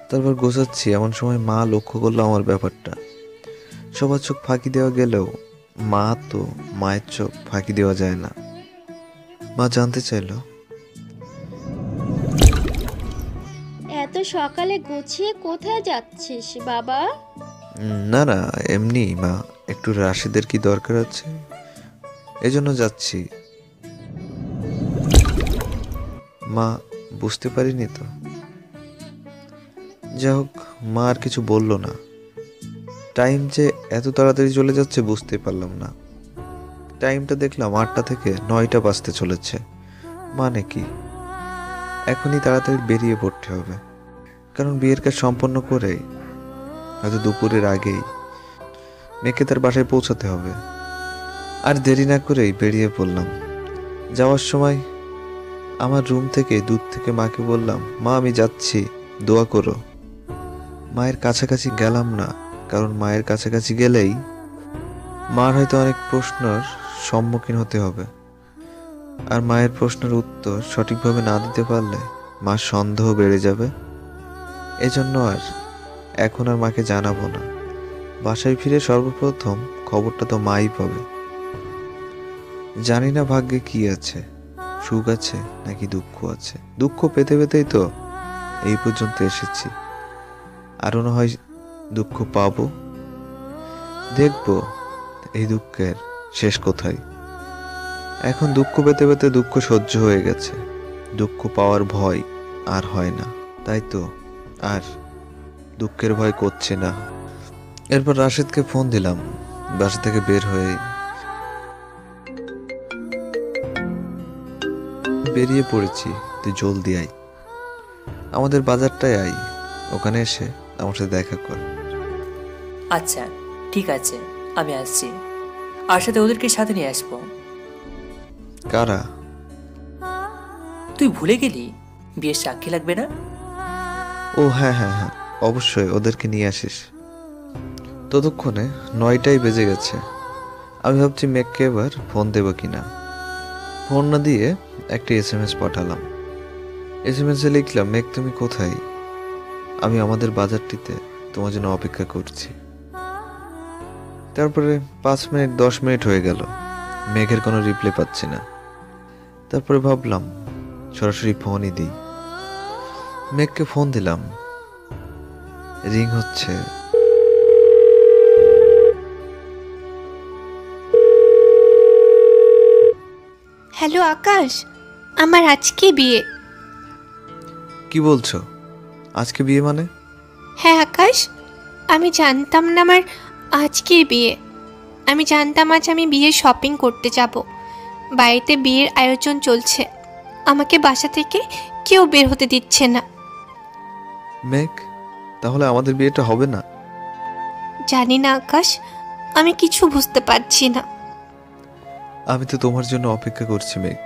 তারপর গোছাচ্ছি, এমন সময় মা লক্ষ্য করলো আমার ব্যাপারটা। সবার চোখ ফাঁকি দেওয়া গেলেও মায়ের চোখ ফাঁকি দেওয়া যায় না। মা জানতে চাইলো, এত সকালে গুছিয়ে কোথায় যাচ্ছিস বাবা? না না এমনি মা, একটু রাশিদের কি দরকার আছে, এজন্য যাচ্ছি। মা বুঝতে পারিনি তো। যাই হোক, মা আর কিছু বললো না। টাইম যে এত তাড়াতাড়ি চলে যাচ্ছে বুঝতে পারলাম না। টাইমটা দেখলাম 8টা থেকে 9টা বাজতে চলেছে। মানে কি, এখনই তাড়াতাড়ি বেরিয়ে পড়তে হবে, কারণ বিয়ের কাজ সম্পন্ন করে হয়তো দুপুরের আগেই মেয়েকে তার বাসায় পৌঁছাতে হবে। আর দেরি না করেই বেরিয়ে পড়লাম। যাওয়ার সময় আমার রুম থেকে দূর থেকে মাকে বললাম, মা আমি যাচ্ছি, দোয়া করো। মায়ের কাছাকাছি গেলাম না, কারণ মায়ের কাছাকাছি গেলেই মার হয়তো অনেক প্রশ্নের সম্মুখীন হতে হবে। আর মায়ের প্রশ্নের উত্তর সঠিকভাবে না দিতে পারলে মার সন্দেহ বেড়ে যাবে। এজন্য এখন আর মাকে জানাবো না। বাসায় ফিরে সর্বপ্রথম খবরটা তো মাই পাবে। জানি না ভাগ্যে কি আছে, সুখ আছে নাকি দুঃখ আছে। দুঃখ পেতে পেতেই তো এই পর্যন্ত এসেছি। আরও না হয় দুঃখ পাবো, দেখবো এই দুঃখের শেষ কোথায়। এখন দুঃখ পেতে পেতে দুঃখ সহ্য হয়ে গেছে, দুঃখ পাওয়ার ভয় আর হয় না, তাই তো আর দুঃখের ভয় করছে না। এরপর রাশেদকে ফোন দিলাম। বাসা থেকে বের হয়ে বেরিয়ে পড়েছি, তুই জলদি আয়, আমাদের বাজারটায় আয়, ওখানে এসে আমার সাথে দেখা কর। আচ্ছা ঠিক আছে, আমি আসছি। আর সাথে ওদেরকে সাথে নিয়ে আসবো। কারা? তুই ভুলে গেলি বিয়ের সাক্ষী লাগবে না? ও হ্যাঁ হ্যাঁ হ্যাঁ, অবশ্যই ওদেরকে নিয়ে আসিস। ততক্ষণে 9টাই বেজে গেছে। আমি ভাবছি মেঘকে এবার ফোন দেব কিনা। ফোন না দিয়ে একটা SMS পাঠালাম। SMS-এ লিখলাম, মেঘ তুমি কোথায়? আমি আমাদের বাজারটিতে তোমার জন্য অপেক্ষা করছি। তারপরে 5 মিনিট 10 মিনিট হয়ে গেল, মেঘের কোনো রিপ্লাই পাচ্ছি না। তারপরে ভাবলাম সরাসরি ফোনই দিই। মেঘকে ফোন দিলাম, রিং হচ্ছে। হ্যালো আকাশ, আমার আজকে বিয়ে। কি বলছো? আজকে বিয়ে মানে? হ্যাঁ আকাশ, আমি জানতাম না আমার আজকের বিয়ে। আমি জানতাম আজ আমি বিয়ের শপিং করতে যাব। বাড়িতে বিয়ের আয়োজন চলছে, আমাকে বাসা থেকে কেউ বের হতে দিচ্ছে না। মেঘ, তাহলে আমাদের বিয়েটা হবে না? জানি না আকাশ, আমি কিছু বুঝতে পারছি না। আমি তো তোমার জন্য অপেক্ষা করছি মেঘ।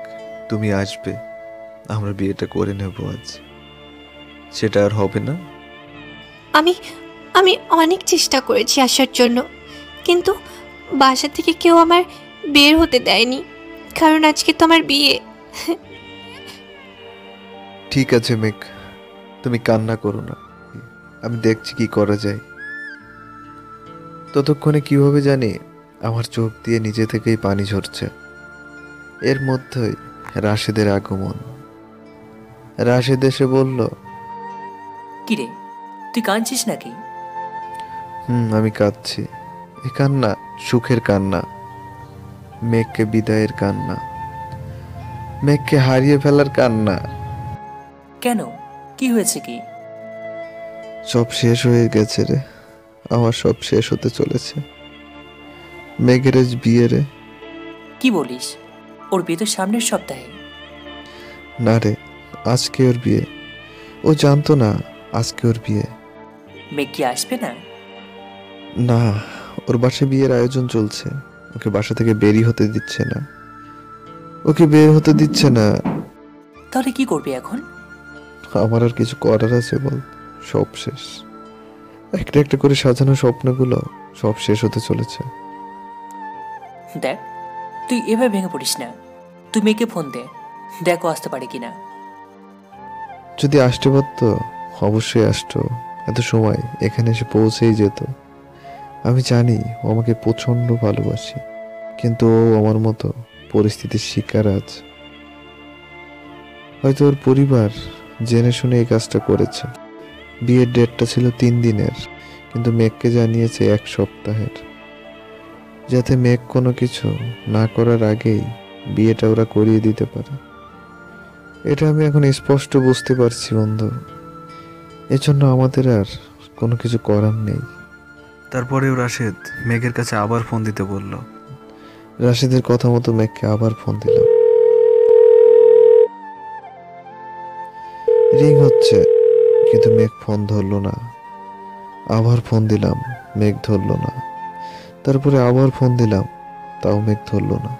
তুমি আসবে, আমরা বিয়েটা করে নেব আজ। সেটা আর হবে না? আমি আমি অনেক চেষ্টা করেছি আসার জন্য, কিন্তু বাসা থেকে কেউ আমার বের হতে দেয়নি, কারণ আজকে তো আমার বিয়ে। ঠিক আছে মেঘ, তুমি কান্না করো না, আমি দেখছি কি করা যায়। ততক্ষণে কিভাবে জানি আমার চোখ দিয়ে নিজে থেকেই পানি ঝরছে। এর মধ্যেই রাশেদের আগমন। রাশেদ এসে বলল, কিরে, তুই কাঁদছিস নাকি? আমি কাঁদছি। এ কান্না সুখের কান্না, মেঘকে বিদায়ের কান্না, মেঘকে হারিয়ে ফেলার কান্না। কেন, কি হয়েছে কি? সব শেষ হয়ে গেছে রে, আমার সব শেষ হতে চলেছে। মেঘের আজ বিয়ে রে। কি বলিস? ওর বিয়ে তো সামনের সপ্তাহে। না রে, আজকে ওর বিয়ে। ও জানতো না আজকে ওর বিয়ে। মেঘ কি আসবে না? না, ওর বাসায় বিয়ের আয়োজন চলছে, ওকে বাসা থেকে বেরি হতে দিচ্ছে না, ওকে বের হতে দিচ্ছে না। তাহলে কি করবি এখন? আমার আর কিছু করার আছে বল? সব শেষ। একটা একটা করে সাজানো স্বপ্নগুলো সব শেষ হতে চলেছে। দেখ, তুই এভাবে ভেঙে পড়িস না। তুই মেয়েকে ফোন দে, দেখো আসতে পারে কিনা। যদি আসতে পারতো অবশ্যই আসতো, এত সময় এখানে এসে পৌঁছেই যেত। আমি জানি ও আমাকে প্রচন্ড ভালোবাসি, কিন্তু ও আমার মতো পরিস্থিতির শিকার আজ। হয়তো ওর পরিবার জেনে শুনে এই কাজটা করেছে। বিয়ের ডেটটা ছিল 3 দিনের, কিন্তু মেঘকে জানিয়েছে 1 সপ্তাহের, যাতে মেঘ কোনো কিছু না করার আগেই বিয়েটা ওরা করিয়ে দিতে পারে। এটা আমি এখন স্পষ্ট বুঝতে পারছি বন্ধু। এজন্য আমাদের আর কোনো কিছু করার নেই। তারপরেও রাশেদ মেঘের কাছে আবার ফোন দিতে বলল। রাশেদের কথা মতো মেঘকে আবার ফোন দিলাম। রিং হচ্ছে, কিন্তু মেঘ ফোন ধরলো না। আবার ফোন দিলাম, মেঘ ধরলো না। তারপরে আবার ফোন দিলাম, তাও মেঘ ধরলো না।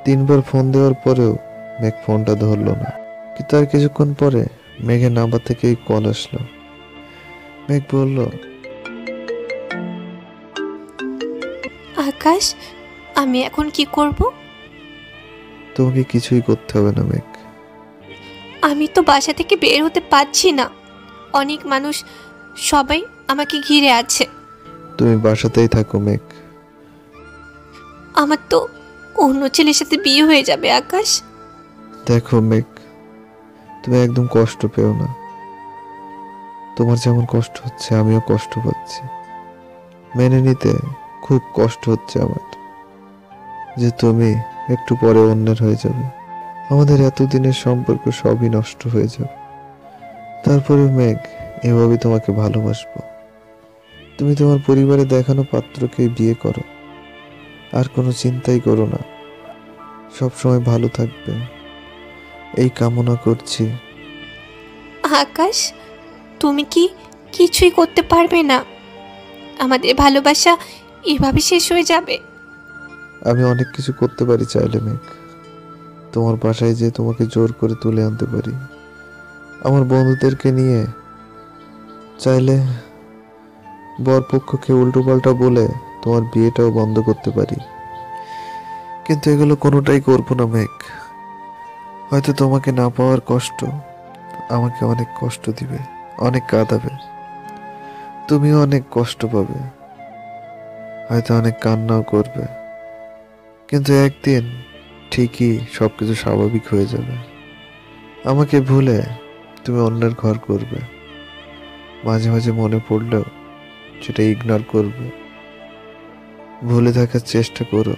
3 বার ফোন দেওয়ার পরেও মেঘ ফোনটা ধরলো না। কিন্তু আর কিছুক্ষণ পরে মেঘের নাম্বার থেকেই কল আসলো। মেঘ বলল, আকাশ, আমি এখন কি করব? তোমাকে কিছুই করতে হবে না মেঘ। আমি তো বাসা থেকে বের হতে পারছি না, অনেক মানুষ, সবাই আমাকে ঘিরে আছে। তুমি বাসাতেই থাকো মেঘ। আমার তো অন্য ছেলের সাথে বিয়ে হয়ে যাবে আকাশ। দেখো মেঘ, তুমি একদম কষ্ট পেও না। তোমার যেমন কষ্ট হচ্ছে আমিও কষ্ট পাচ্ছি। মেনে নিতে খুব কষ্ট হচ্ছে আমার, যে তুমি একটু পরে অন্যের হয়ে যাবে। আমাদের এতদিনের সম্পর্ক সবই নষ্ট হয়ে যাবে। তারপরে মেঘ, এভাবে তোমাকে ভালোবাসবো। তুমি তোমার পরিবারে দেখানো পাত্রকে বিয়ে করো, আর কোনো চিন্তাই করো না। সব সময় ভালো থাকবে, এই কামনা করছি। আকাশ, তুমি কি কিছুই করতে পারবে না? আমাদের ভালোবাসা এভাবে শেষ হয়ে যাবে? আমি অনেক কিছু করতে পারি চাইলে মেঘ। তোমার বাসায় যে তোমাকে জোর করে তুলে আনতে পারি, আমার বন্ধুদেরকে নিয়ে চাইলে বরপক্ষকে উল্টোপাল্টা বলে তোমার বিয়েটাও বন্ধ করতে পারি। কিন্তু এগুলো কোনোটাই করবো না মেঘ। হয়তো তোমাকে না পাওয়ার কষ্ট আমাকে অনেক কষ্ট দিবে, অনেক কাঁদাবে। তুমিও অনেক কষ্ট পাবে, হয়তো অনেক কান্নাও করবে। কিন্তু একদিন ঠিকই সবকিছু স্বাভাবিক হয়ে যাবে। আমাকে ভুলে তুমি অন্যের ঘর করবে। মাঝে মাঝে মনে পড়লেও সেটা ইগনোর করবে। ভুলে থাকার চেষ্টা করো,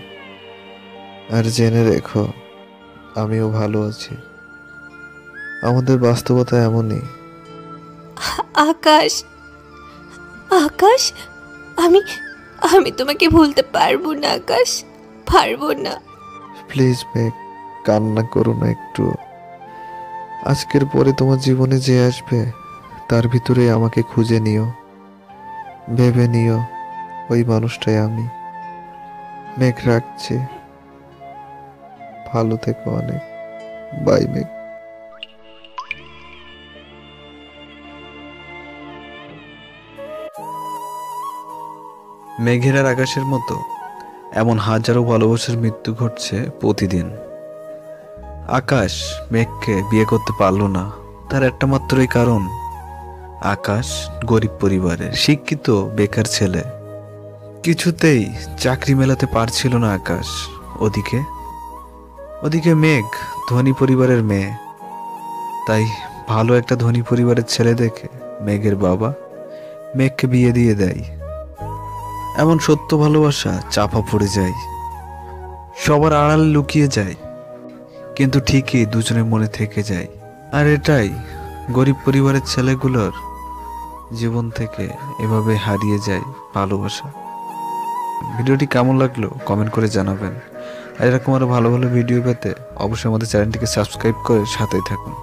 আর জেনে রেখো আমিও ভালো আছি। আমাদের বাস্তবতা এমনই। আকাশ, আকাশ, আমি আমি তোমাকে ভুলতে পারবো না আকাশ, পারবো না। প্লিজ মেঘ, কান্না করো না একটু। আজকের পরে তোমার জীবনে যে আসবে তার ভিতরে আমাকে খুঁজে নিও, ভেবে নিও ওই মানুষটাই আমি। মেঘ, রাখছি। ভালো থেকো অনেক। বাই মেঘ। মেঘের আর আকাশের মতো এমন হাজারো ভালোবাসার মৃত্যু ঘটছে প্রতিদিন। আকাশ মেঘকে বিয়ে করতে পারল না, তার একটা মাত্রই কারণ আকাশ গরিব পরিবারের শিক্ষিত বেকার ছেলে। কিছুতেই চাকরি মেলাতে পারছিল না আকাশ। ওদিকে মেঘ ধনী পরিবারের মেয়ে, তাই ভালো একটা ধনী পরিবারের ছেলে দেখে মেঘের বাবা মেঘকে বিয়ে দিয়ে দেয়। এমন সত্য ভালোবাসা চাপা পড়ে যায়, সবার আড়ালে লুকিয়ে যায়, কিন্তু ঠিকই দুজনের মনে থেকে যায়। আর এটাই গরিব পরিবারের ছেলেগুলোর জীবন থেকে এভাবে হারিয়ে যায় ভালোবাসা। ভিডিওটি কেমন লাগলো কমেন্ট করে জানাবেন। আর এরকম আরো ভালো ভালো ভিডিও পেতে অবশ্যই আমাদের চ্যানেলটিকে সাবস্ক্রাইব করে সাথেই থাকুন।